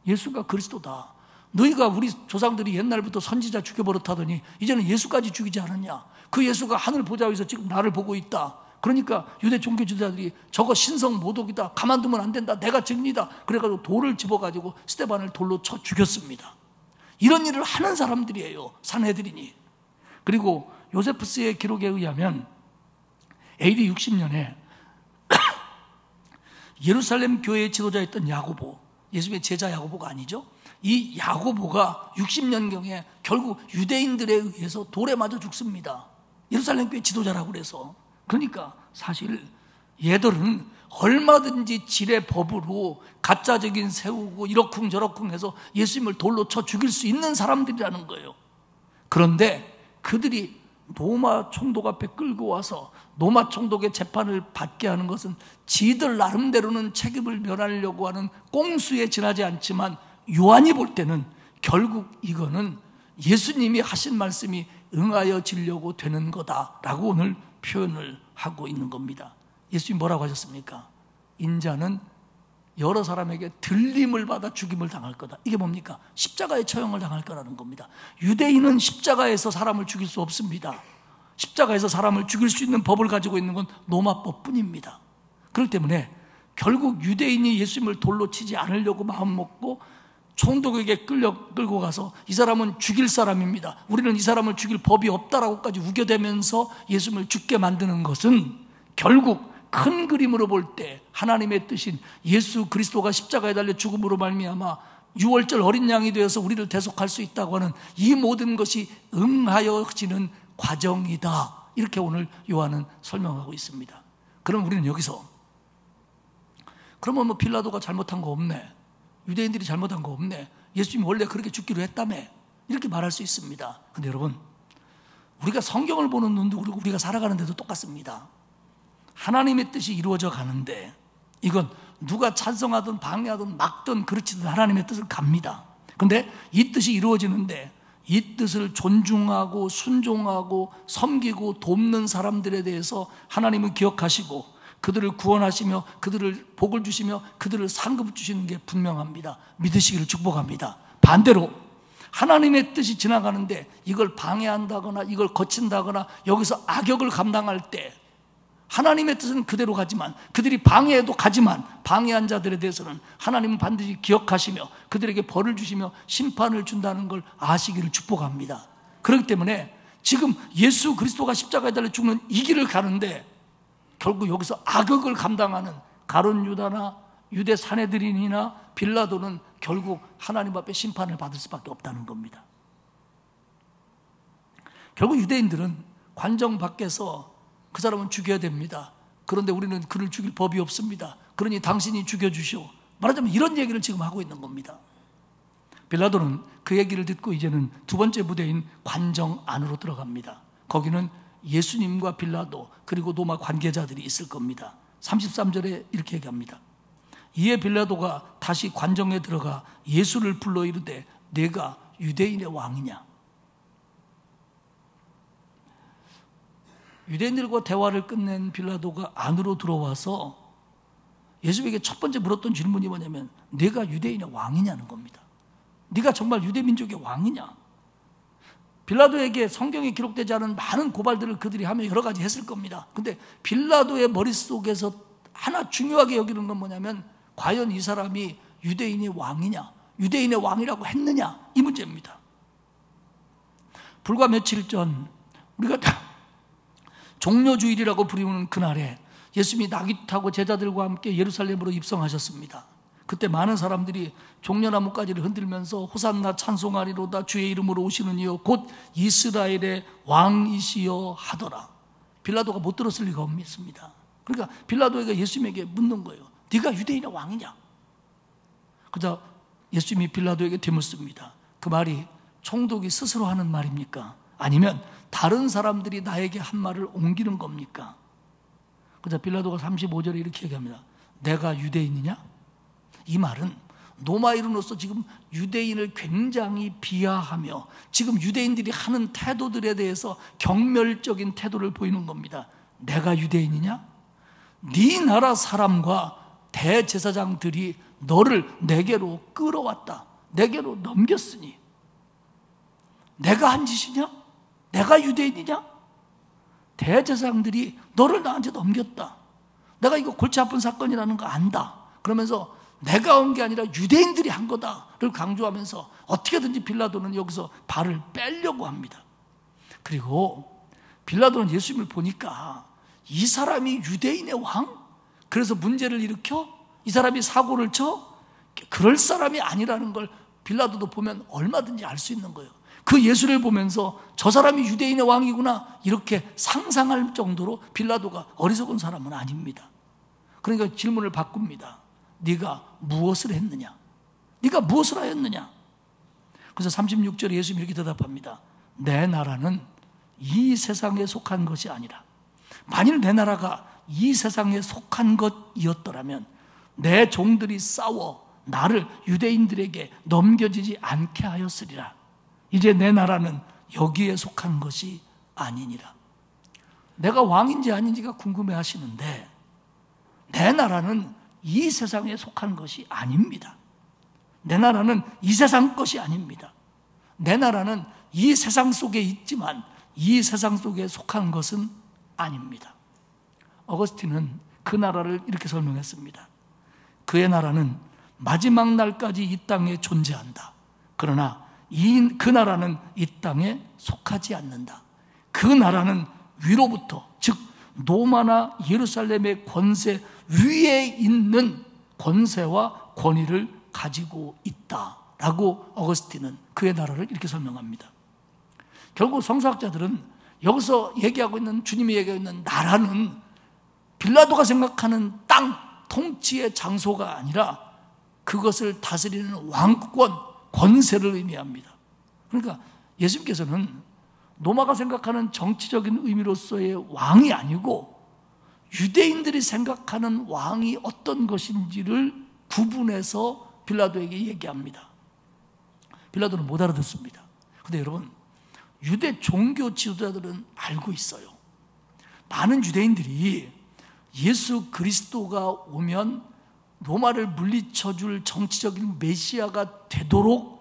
예수가 그리스도다. 너희가 우리 조상들이 옛날부터 선지자 죽여버렸다더니 이제는 예수까지 죽이지 않았냐. 그 예수가 하늘 보좌에서 지금 나를 보고 있다. 그러니까 유대 종교 지도자들이 저거 신성 모독이다. 가만두면 안 된다. 내가 증인이다. 그래가지고 돌을 집어가지고 스데반을 돌로 쳐 죽였습니다. 이런 일을 하는 사람들이에요, 산헤드린이. 그리고 요세푸스의 기록에 의하면 AD 60년에 예루살렘 교회의 지도자였던 야고보, 예수님의 제자 야고보가 아니죠. 이 야고보가 60년경에 결국 유대인들에 의해서 돌에 맞아 죽습니다. 예루살렘 교회 지도자라고 그래서. 그러니까 사실 얘들은 얼마든지 지레 법으로 가짜적인 세우고 이러쿵저러쿵 해서 예수님을 돌로 쳐 죽일 수 있는 사람들이라는 거예요. 그런데 그들이 로마 총독 앞에 끌고 와서 로마 총독의 재판을 받게 하는 것은 지들 나름대로는 책임을 면하려고 하는 꼼수에 지나지 않지만 요한이 볼 때는 결국 이거는 예수님이 하신 말씀이 응하여지려고 되는 거다라고 오늘 표현을 하고 있는 겁니다. 예수님이 뭐라고 하셨습니까? 인자는 여러 사람에게 들림을 받아 죽임을 당할 거다. 이게 뭡니까? 십자가에 처형을 당할 거라는 겁니다. 유대인은 십자가에서 사람을 죽일 수 없습니다. 십자가에서 사람을 죽일 수 있는 법을 가지고 있는 건 로마법뿐입니다. 그렇기 때문에 결국 유대인이 예수님을 돌로 치지 않으려고 마음먹고 총독에게 끌고 가서 이 사람은 죽일 사람입니다. 우리는 이 사람을 죽일 법이 없다라고까지 우겨대면서 예수님을 죽게 만드는 것은 결국 큰 그림으로 볼 때 하나님의 뜻인 예수 그리스도가 십자가에 달려 죽음으로 말미암아 유월절 어린 양이 되어서 우리를 대속할 수 있다고 하는 이 모든 것이 응하여지는 과정이다. 이렇게 오늘 요한은 설명하고 있습니다. 그럼 우리는 여기서 그러면 뭐 빌라도가 잘못한 거 없네, 유대인들이 잘못한 거 없네, 예수님이 원래 그렇게 죽기로 했다며, 이렇게 말할 수 있습니다. 근데 여러분, 우리가 성경을 보는 눈도 그리고 우리가 살아가는 데도 똑같습니다. 하나님의 뜻이 이루어져 가는데 이건 누가 찬성하든 방해하든 막든 그렇지든 하나님의 뜻을 갑니다. 그런데 이 뜻이 이루어지는데 이 뜻을 존중하고 순종하고 섬기고 돕는 사람들에 대해서 하나님은 기억하시고 그들을 구원하시며 그들을 복을 주시며 그들을 상급 주시는 게 분명합니다. 믿으시기를 축복합니다. 반대로 하나님의 뜻이 지나가는데 이걸 방해한다거나 이걸 거친다거나 여기서 악역을 감당할 때 하나님의 뜻은 그대로 가지만 그들이 방해해도 가지만 방해한 자들에 대해서는 하나님은 반드시 기억하시며 그들에게 벌을 주시며 심판을 준다는 걸 아시기를 축복합니다. 그렇기 때문에 지금 예수 그리스도가 십자가에 달려 죽는 이 길을 가는데 결국 여기서 악역을 감당하는 가룟 유다나 유대 산헤드린이나 빌라도는 결국 하나님 앞에 심판을 받을 수밖에 없다는 겁니다. 결국 유대인들은 관정 밖에서 그 사람은 죽여야 됩니다. 그런데 우리는 그를 죽일 법이 없습니다. 그러니 당신이 죽여주시오. 말하자면 이런 얘기를 지금 하고 있는 겁니다. 빌라도는 그 얘기를 듣고 이제는 두 번째 무대인 관정 안으로 들어갑니다. 거기는 예수님과 빌라도 그리고 로마 관계자들이 있을 겁니다. 33절에 이렇게 얘기합니다. 이에 빌라도가 다시 관정에 들어가 예수를 불러 이르되 내가 유대인의 왕이냐. 유대인들과 대화를 끝낸 빌라도가 안으로 들어와서 예수에게 첫 번째 물었던 질문이 뭐냐면 네가 유대인의 왕이냐는 겁니다. 네가 정말 유대민족의 왕이냐? 빌라도에게 성경에 기록되지 않은 많은 고발들을 그들이 하며 여러 가지 했을 겁니다. 근데 빌라도의 머릿속에서 하나 중요하게 여기는 건 뭐냐면 과연 이 사람이 유대인의 왕이냐, 유대인의 왕이라고 했느냐, 이 문제입니다. 불과 며칠 전 우리가 종려주일이라고 부르는 그날에 예수님이 나귀 타고 제자들과 함께 예루살렘으로 입성하셨습니다. 그때 많은 사람들이 종려나무가지를 흔들면서 호산나 찬송하리로다 주의 이름으로 오시는 이여 곧 이스라엘의 왕이시여 하더라. 빌라도가 못 들었을 리가 없습니다. 그러니까 빌라도가 예수님에게 묻는 거예요. 네가 유대인의 왕이냐? 그러자 예수님이 빌라도에게 되묻습니다. 그 말이 총독이 스스로 하는 말입니까? 아니면 다른 사람들이 나에게 한 말을 옮기는 겁니까? 그러자 빌라도가 35절에 이렇게 얘기합니다. 내가 유대인이냐? 이 말은 노마이르노서 지금 유대인을 굉장히 비하하며 지금 유대인들이 하는 태도들에 대해서 경멸적인 태도를 보이는 겁니다. 내가 유대인이냐? 네 나라 사람과 대제사장들이 너를 내게로 끌어왔다. 내게로 넘겼으니 내가 한 짓이냐? 내가 유대인이냐? 대제사장들이 너를 나한테 넘겼다. 내가 이거 골치 아픈 사건이라는 거 안다. 그러면서 내가 온 게 아니라 유대인들이 한 거다를 강조하면서 어떻게든지 빌라도는 여기서 발을 빼려고 합니다. 그리고 빌라도는 예수님을 보니까 이 사람이 유대인의 왕? 그래서 문제를 일으켜? 이 사람이 사고를 쳐? 그럴 사람이 아니라는 걸 빌라도도 보면 얼마든지 알 수 있는 거예요. 그 예수를 보면서 저 사람이 유대인의 왕이구나 이렇게 상상할 정도로 빌라도가 어리석은 사람은 아닙니다. 그러니까 질문을 바꿉니다. 네가 무엇을 했느냐? 네가 무엇을 하였느냐? 그래서 36절에 예수님이 이렇게 대답합니다. 내 나라는 이 세상에 속한 것이 아니라 만일 내 나라가 이 세상에 속한 것이었더라면 내 종들이 싸워 나를 유대인들에게 넘겨지지 않게 하였으리라. 이제 내 나라는 여기에 속한 것이 아니니라. 내가 왕인지 아닌지가 궁금해 하시는데 내 나라는 이 세상에 속한 것이 아닙니다. 내 나라는 이 세상 것이 아닙니다. 내 나라는 이 세상 속에 있지만 이 세상 속에 속한 것은 아닙니다. 어거스틴은 그 나라를 이렇게 설명했습니다. 그의 나라는 마지막 날까지 이 땅에 존재한다. 그러나 그 나라는 이 땅에 속하지 않는다. 그 나라는 위로부터, 즉 로마나 예루살렘의 권세 위에 있는 권세와 권위를 가지고 있다라고 어거스틴은 그의 나라를 이렇게 설명합니다. 결국 성서학자들은 여기서 얘기하고 있는, 주님이 얘기하고 있는 나라는 빌라도가 생각하는 땅, 통치의 장소가 아니라 그것을 다스리는 왕권, 권세를 의미합니다. 그러니까 예수님께서는 로마가 생각하는 정치적인 의미로서의 왕이 아니고 유대인들이 생각하는 왕이 어떤 것인지를 구분해서 빌라도에게 얘기합니다. 빌라도는 못 알아듣습니다. 그런데 여러분, 유대 종교 지도자들은 알고 있어요. 많은 유대인들이 예수 그리스도가 오면 로마를 물리쳐줄 정치적인 메시아가 되도록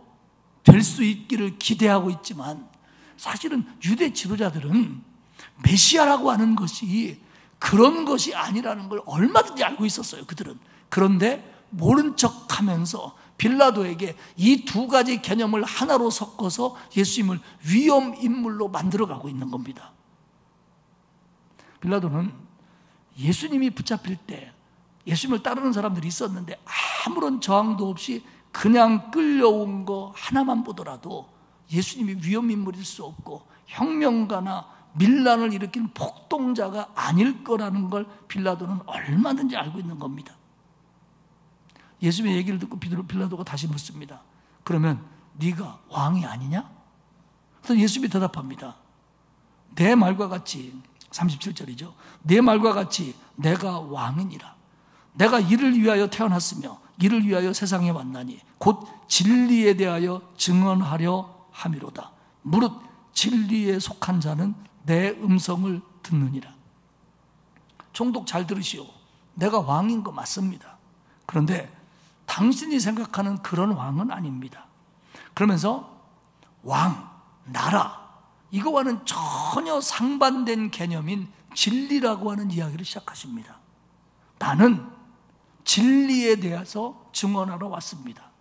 될 수 있기를 기대하고 있지만 사실은 유대 지도자들은 메시아라고 하는 것이 그런 것이 아니라는 걸 얼마든지 알고 있었어요. 그들은. 그런데 모른 척하면서 빌라도에게 이 두 가지 개념을 하나로 섞어서 예수님을 위험 인물로 만들어가고 있는 겁니다. 빌라도는 예수님이 붙잡힐 때 예수님을 따르는 사람들이 있었는데 아무런 저항도 없이 그냥 끌려온 거 하나만 보더라도 예수님이 위험인물일 수 없고 혁명가나 밀란을 일으킨 폭동자가 아닐 거라는 걸 빌라도는 얼마든지 알고 있는 겁니다. 예수님의 얘기를 듣고 빌라도가 다시 묻습니다. 그러면 네가 왕이 아니냐? 그래서 예수님이 대답합니다. 내 말과 같이, 37절이죠. 내 말과 같이 내가 왕이니라. 내가 이를 위하여 태어났으며 이를 위하여 세상에 왔나니 곧 진리에 대하여 증언하려 함이로다. 무릇 진리에 속한 자는 내 음성을 듣느니라. 총독 잘 들으시오. 내가 왕인 거 맞습니다. 그런데 당신이 생각하는 그런 왕은 아닙니다. 그러면서 왕, 나라, 이거와는 전혀 상반된 개념인 진리라고 하는 이야기를 시작하십니다. 나는 진리에 대해서 증언하러 왔습니다.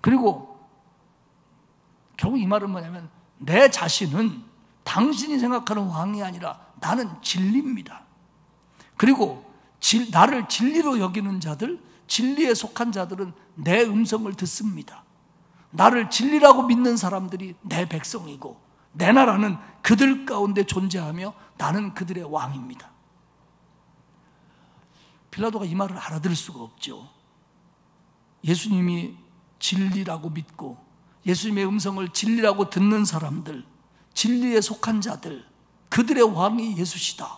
그리고 결국 이 말은 뭐냐면 내 자신은 당신이 생각하는 왕이 아니라 나는 진리입니다. 그리고 나를 진리로 여기는 자들, 진리에 속한 자들은 내 음성을 듣습니다. 나를 진리라고 믿는 사람들이 내 백성이고 내 나라는 그들 가운데 존재하며 나는 그들의 왕입니다. 빌라도가 이 말을 알아들을 수가 없죠. 예수님이 진리라고 믿고 예수님의 음성을 진리라고 듣는 사람들, 진리에 속한 자들, 그들의 왕이 예수시다.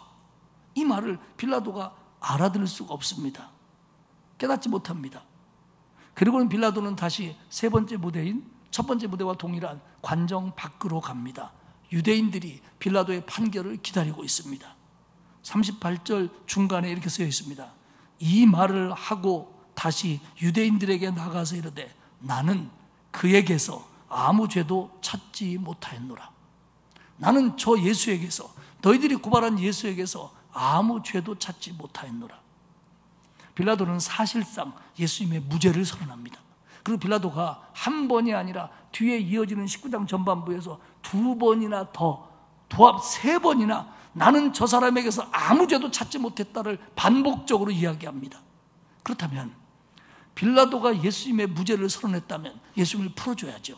이 말을 빌라도가 알아들을 수가 없습니다. 깨닫지 못합니다. 그리고는 빌라도는 다시 세 번째 무대인 첫 번째 무대와 동일한 관정 밖으로 갑니다. 유대인들이 빌라도의 판결을 기다리고 있습니다. 38절 중간에 이렇게 쓰여 있습니다. 이 말을 하고 다시 유대인들에게 나가서 이르되 나는 그에게서 아무 죄도 찾지 못하였노라. 나는 저 예수에게서, 너희들이 고발한 예수에게서 아무 죄도 찾지 못하였노라. 빌라도는 사실상 예수님의 무죄를 선언합니다. 그리고 빌라도가 한 번이 아니라 뒤에 이어지는 19장 전반부에서 두 번이나 더, 도합 세 번이나 나는 저 사람에게서 아무 죄도 찾지 못했다를 반복적으로 이야기합니다. 그렇다면 빌라도가 예수님의 무죄를 선언했다면 예수님을 풀어줘야죠.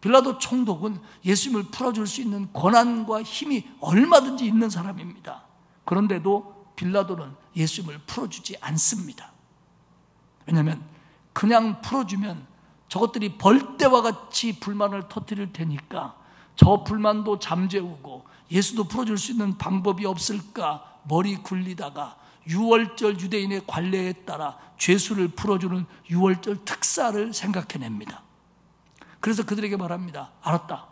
빌라도 총독은 예수님을 풀어줄 수 있는 권한과 힘이 얼마든지 있는 사람입니다. 그런데도 빌라도는 예수님을 풀어주지 않습니다. 왜냐하면 그냥 풀어주면 저것들이 벌떼와 같이 불만을 터뜨릴 테니까 저 불만도 잠재우고 예수도 풀어줄 수 있는 방법이 없을까 머리 굴리다가 유월절 유대인의 관례에 따라 죄수를 풀어주는 유월절 특사를 생각해냅니다. 그래서 그들에게 말합니다. 알았다.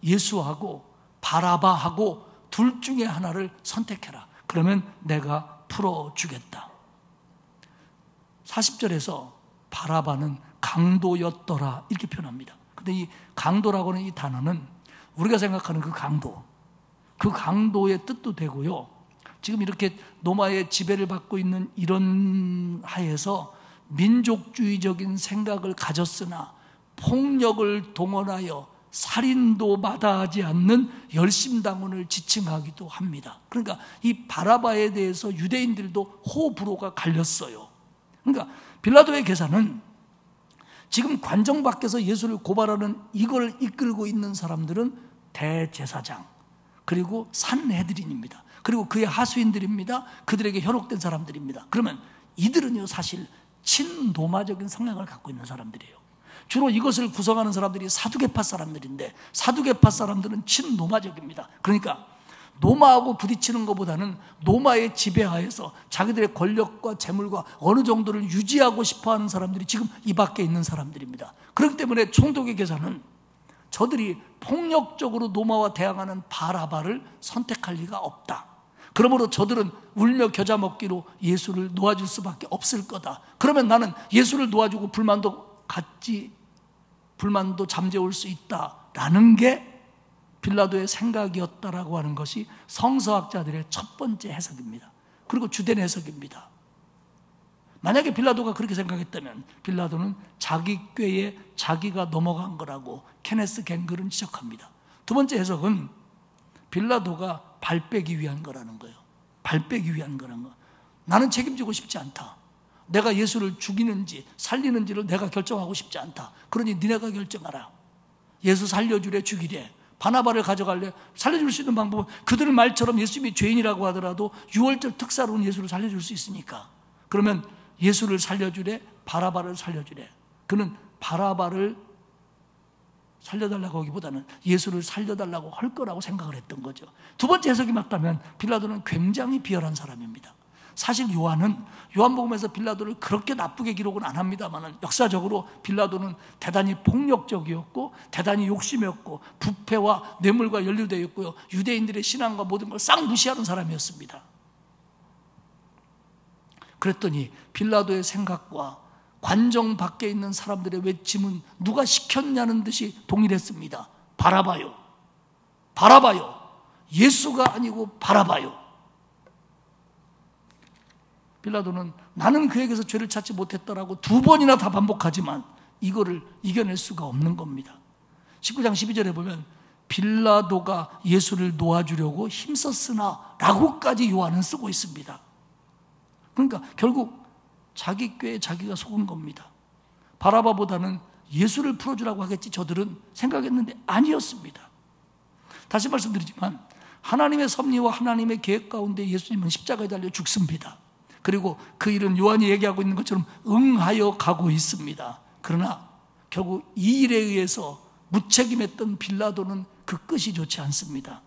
예수하고 바라바하고 둘 중에 하나를 선택해라. 그러면 내가 풀어주겠다. 40절에서 바라바는 강도였더라 이렇게 표현합니다. 근데 이 강도라고 하는 이 단어는 우리가 생각하는 그 강도의 뜻도 되고요. 지금 이렇게 로마의 지배를 받고 있는 이런 하에서 민족주의적인 생각을 가졌으나 폭력을 동원하여 살인도 마다하지 않는 열심당원을 지칭하기도 합니다. 그러니까 이 바라바에 대해서 유대인들도 호불호가 갈렸어요. 그러니까 빌라도의 계산은 지금 관정 밖에서 예수를 고발하는 이걸 이끌고 있는 사람들은 대제사장 그리고 산헤드린입니다. 그리고 그의 하수인들입니다. 그들에게 현혹된 사람들입니다. 그러면 이들은요 사실 친로마적인 성향을 갖고 있는 사람들이에요. 주로 이것을 구성하는 사람들이 사두개파 사람들인데 사두개파 사람들은 친로마적입니다. 그러니까 로마하고 부딪히는 것보다는 로마의 지배하에서 자기들의 권력과 재물과 어느 정도를 유지하고 싶어하는 사람들이 지금 이 밖에 있는 사람들입니다. 그렇기 때문에 총독의 계산은 저들이 폭력적으로 로마와 대항하는 바라바를 선택할 리가 없다. 그러므로 저들은 울며 겨자 먹기로 예수를 놓아줄 수밖에 없을 거다. 그러면 나는 예수를 놓아주고 불만도 잠재울 수 있다라는 게 빌라도의 생각이었다라고 하는 것이 성서학자들의 첫 번째 해석입니다. 그리고 주된 해석입니다. 만약에 빌라도가 그렇게 생각했다면 빌라도는 자기 꾀에 자기가 넘어간 거라고 케네스 갱글은 지적합니다. 두 번째 해석은 빌라도가 발 빼기 위한 거라는 거예요. 발 빼기 위한 거라는 거. 나는 책임지고 싶지 않다. 내가 예수를 죽이는지 살리는지를 내가 결정하고 싶지 않다. 그러니 니네가 결정하라. 예수 살려주래 죽이래. 바나바를 가져갈래? 살려줄 수 있는 방법은 그들 말처럼 예수님이 죄인이라고 하더라도 유월절 특사로는 예수를 살려줄 수 있으니까. 그러면 예수를 살려주래? 바라바를 살려주래? 그는 바라바를 살려달라고 하기보다는 예수를 살려달라고 할 거라고 생각을 했던 거죠. 두 번째 해석이 맞다면 빌라도는 굉장히 비열한 사람입니다. 사실 요한복음에서 빌라도를 그렇게 나쁘게 기록은 안 합니다만 역사적으로 빌라도는 대단히 폭력적이었고 대단히 욕심이었고 부패와 뇌물과 연루되어 있고요, 유대인들의 신앙과 모든 걸 싹 무시하는 사람이었습니다. 그랬더니 빌라도의 생각과 관정 밖에 있는 사람들의 외침은 누가 시켰냐는 듯이 동일했습니다. 바라바요, 바라바요. 예수가 아니고 바라바요. 빌라도는 나는 그에게서 죄를 찾지 못했다라고 2번이나 다 반복하지만 이거를 이겨낼 수가 없는 겁니다. 19장 12절에 보면 빌라도가 예수를 놓아주려고 힘썼으나 라고까지 요한은 쓰고 있습니다. 그러니까 결국 자기 꾀에 자기가 속은 겁니다. 바라바보다는 예수를 풀어주라고 하겠지 저들은 생각했는데 아니었습니다. 다시 말씀드리지만 하나님의 섭리와 하나님의 계획 가운데 예수님은 십자가에 달려 죽습니다. 그리고 그 일은 요한이 얘기하고 있는 것처럼 응하여 가고 있습니다. 그러나 결국 이 일에 의해서 무책임했던 빌라도는 그 끝이 좋지 않습니다.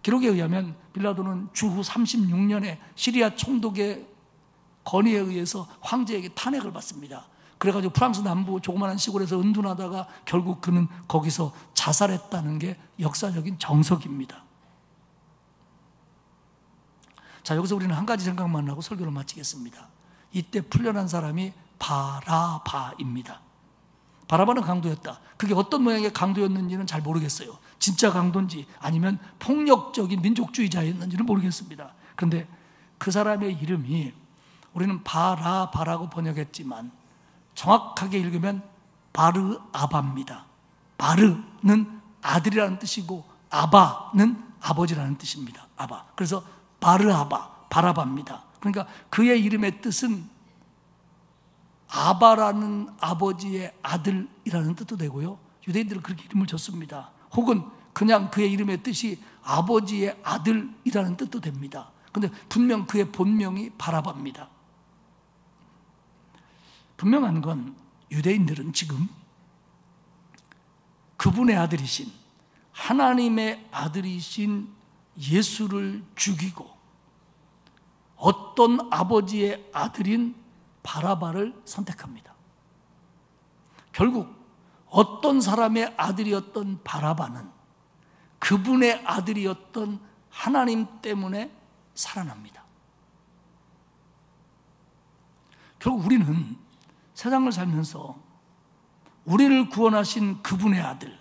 기록에 의하면 빌라도는 주후 36년에 시리아 총독의 건의에 의해서 황제에게 탄핵을 받습니다. 그래가지고 프랑스 남부 조그마한 시골에서 은둔하다가 결국 그는 거기서 자살했다는 게 역사적인 정석입니다. 자, 여기서 우리는 한 가지 생각만 하고 설교를 마치겠습니다. 이때 풀려난 사람이 바라바입니다. 바라바는 강도였다. 그게 어떤 모양의 강도였는지는 잘 모르겠어요. 진짜 강도인지 아니면 폭력적인 민족주의자였는지는 모르겠습니다. 그런데 그 사람의 이름이 우리는 바라바라고 번역했지만 정확하게 읽으면 바르아바입니다. 바르는 아들이라는 뜻이고 아바는 아버지라는 뜻입니다. 아바. 그래서 바르아바, 바라바입니다. 그러니까 그의 이름의 뜻은 아바라는 아버지의 아들이라는 뜻도 되고요, 유대인들은 그렇게 이름을 줬습니다. 혹은 그냥 그의 이름의 뜻이 아버지의 아들이라는 뜻도 됩니다. 그런데 분명 그의 본명이 바라바입니다. 분명한 건 유대인들은 지금 그분의 아들이신 하나님의 아들이신 예수를 죽이고 어떤 아버지의 아들인 바라바를 선택합니다. 결국 어떤 사람의 아들이었던 바라바는 그분의 아들이었던 하나님 때문에 살아납니다. 결국 우리는 세상을 살면서 우리를 구원하신 그분의 아들,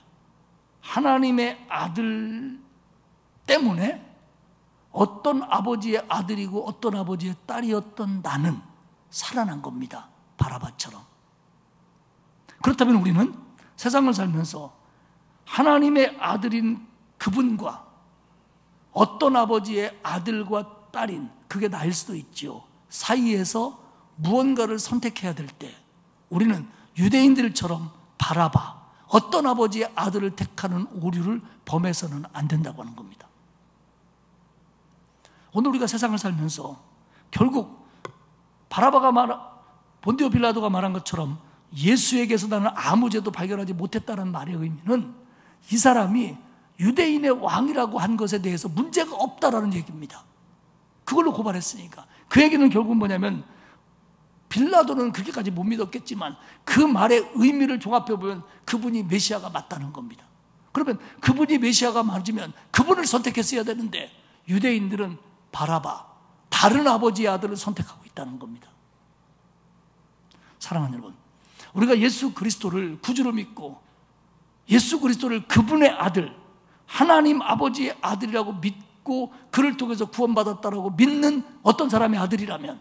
하나님의 아들 때문에 어떤 아버지의 아들이고 어떤 아버지의 딸이었던 나는 살아난 겁니다. 바라바처럼. 그렇다면 우리는 세상을 살면서 하나님의 아들인 그분과 어떤 아버지의 아들과 딸인, 그게 나일 수도 있죠, 사이에서 무언가를 선택해야 될 때 우리는 유대인들처럼 바라바, 어떤 아버지의 아들을 택하는 오류를 범해서는 안 된다고 하는 겁니다. 오늘 우리가 세상을 살면서 결국 본디오 빌라도가 말한 것처럼 예수에게서 나는 아무 죄도 발견하지 못했다는 말의 의미는 이 사람이 유대인의 왕이라고 한 것에 대해서 문제가 없다라는 얘기입니다. 그걸로 고발했으니까. 그 얘기는 결국은 뭐냐면 빌라도는 그렇게까지 못 믿었겠지만 그 말의 의미를 종합해보면 그분이 메시아가 맞다는 겁니다. 그러면 그분이 메시아가 맞으면 그분을 선택했어야 되는데 유대인들은 바라바, 다른 아버지의 아들을 선택하고 있다는 겁니다. 사랑하는 여러분, 우리가 예수 그리스도를 구주로 믿고 예수 그리스도를 그분의 아들, 하나님 아버지의 아들이라고 믿고 그를 통해서 구원받았다라고 믿는 어떤 사람의 아들이라면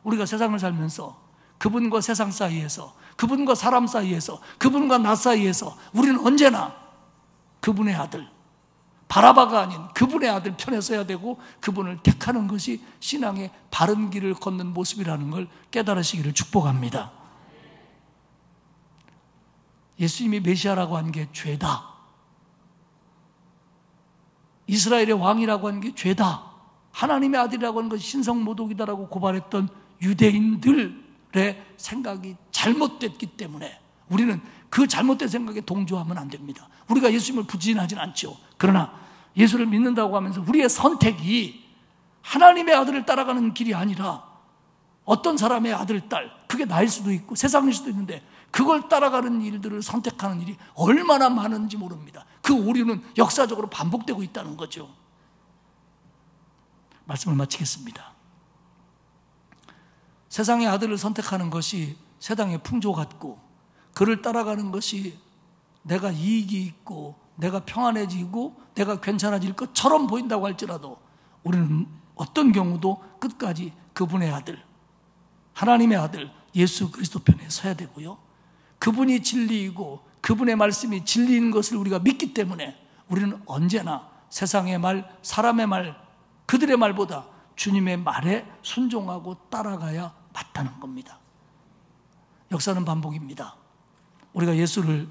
우리가 세상을 살면서 그분과 세상 사이에서, 그분과 사람 사이에서, 그분과 나 사이에서 우리는 언제나 그분의 아들, 바라바가 아닌 그분의 아들 편에 서야 되고 그분을 택하는 것이 신앙의 바른 길을 걷는 모습이라는 걸 깨달으시기를 축복합니다. 예수님이 메시아라고 한 게 죄다, 이스라엘의 왕이라고 한 게 죄다, 하나님의 아들이라고 하는 것이 신성모독이다라고 고발했던 유대인들의 생각이 잘못됐기 때문에 우리는 그 잘못된 생각에 동조하면 안 됩니다. 우리가 예수님을 부진하진 않죠. 그러나 예수를 믿는다고 하면서 우리의 선택이 하나님의 아들을 따라가는 길이 아니라 어떤 사람의 아들, 딸, 그게 나일 수도 있고 세상일 수도 있는데 그걸 따라가는 일들을 선택하는 일이 얼마나 많은지 모릅니다. 그 오류는 역사적으로 반복되고 있다는 거죠. 말씀을 마치겠습니다. 세상의 아들을 선택하는 것이 세상의 풍조 같고 그를 따라가는 것이 내가 이익이 있고 내가 평안해지고 내가 괜찮아질 것처럼 보인다고 할지라도 우리는 어떤 경우도 끝까지 그분의 아들, 하나님의 아들 예수 그리스도 편에 서야 되고요, 그분이 진리이고 그분의 말씀이 진리인 것을 우리가 믿기 때문에 우리는 언제나 세상의 말, 사람의 말, 그들의 말보다 주님의 말에 순종하고 따라가야 맞다는 겁니다. 역사는 반복입니다. 우리가 예수를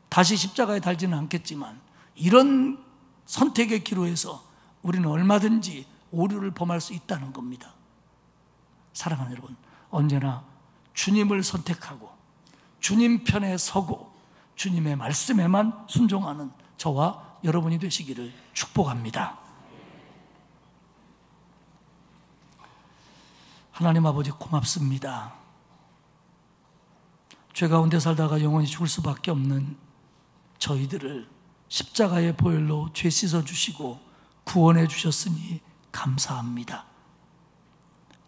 다시 십자가에 달지는 않겠지만 이런 선택의 기로에서 우리는 얼마든지 오류를 범할 수 있다는 겁니다. 사랑하는 여러분, 언제나 주님을 선택하고 주님 편에 서고 주님의 말씀에만 순종하는 저와 여러분이 되시기를 축복합니다. 하나님 아버지 고맙습니다. 죄 가운데 살다가 영원히 죽을 수밖에 없는 저희들을 십자가의 보혈로 죄 씻어주시고 구원해 주셨으니 감사합니다.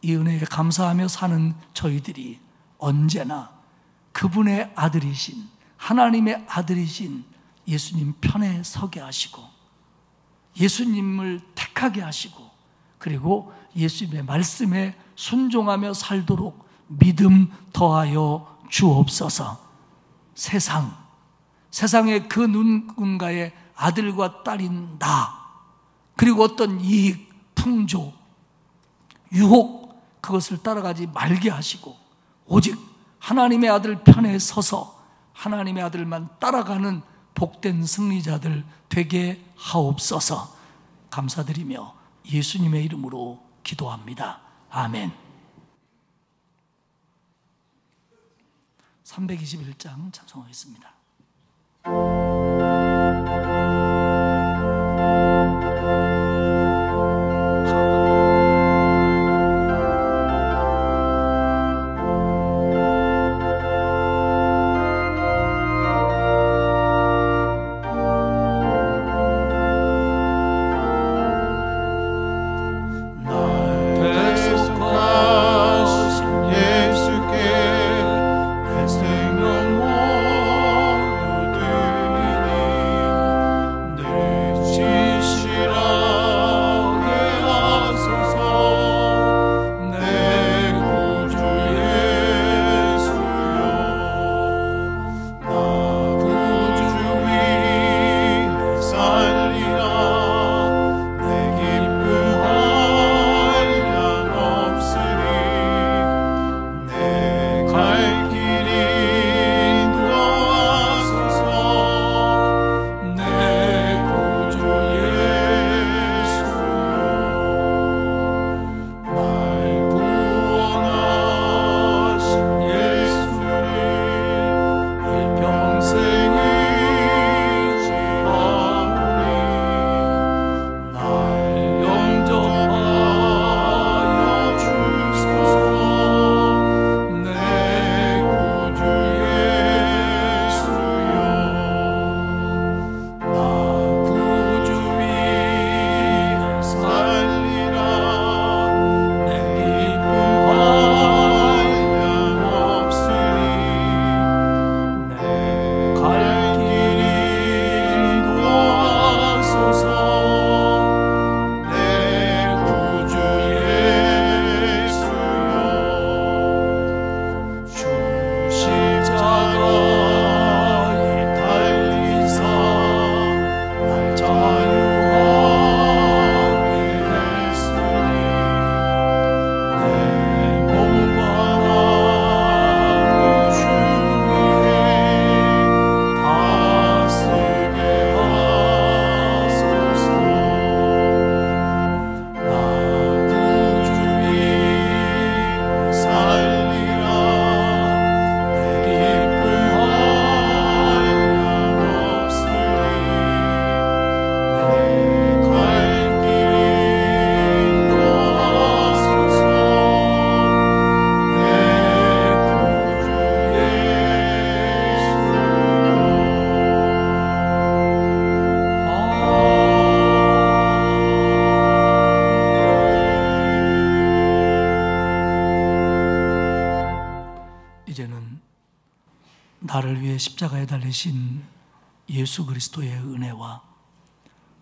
이 은혜에 감사하며 사는 저희들이 언제나 그분의 아들이신, 하나님의 아들이신 예수님 편에 서게 하시고 예수님을 택하게 하시고 그리고 예수님의 말씀에 순종하며 살도록 믿음 더하여 주옵소서. 세상의 그 누군가의 아들과 딸인 나, 그리고 어떤 이익, 풍조, 유혹, 그것을 따라가지 말게 하시고 오직 하나님의 아들 편에 서서 하나님의 아들만 따라가는 복된 승리자들 되게 하옵소서. 감사드리며 예수님의 이름으로 기도합니다. 아멘. 321장 찬송하겠습니다. 예수께 내 생명 나를 위해 십자가에 달리신 예수 그리스도의 은혜와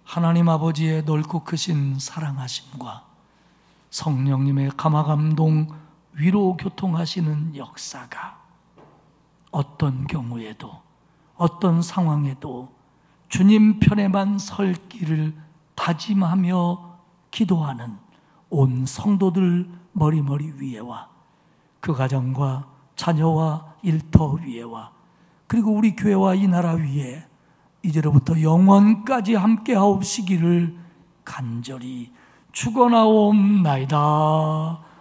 하나님 아버지의 넓고 크신 사랑하심과 성령님의 감화감동, 위로 교통하시는 역사가 어떤 경우에도 어떤 상황에도 주님 편에만 설 길을 다짐하며 기도하는 온 성도들 머리머리 위에와 그 가정과 자녀와 일터 위에와 그리고 우리 교회와 이 나라 위에 이제로부터 영원까지 함께 하옵시기를 간절히 축원하옵나이다.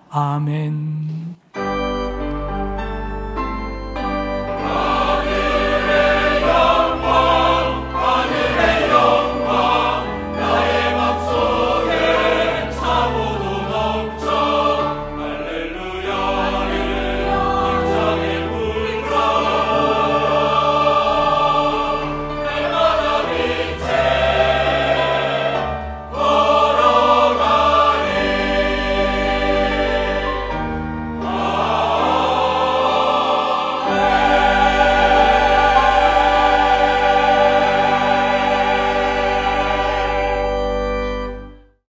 아멘.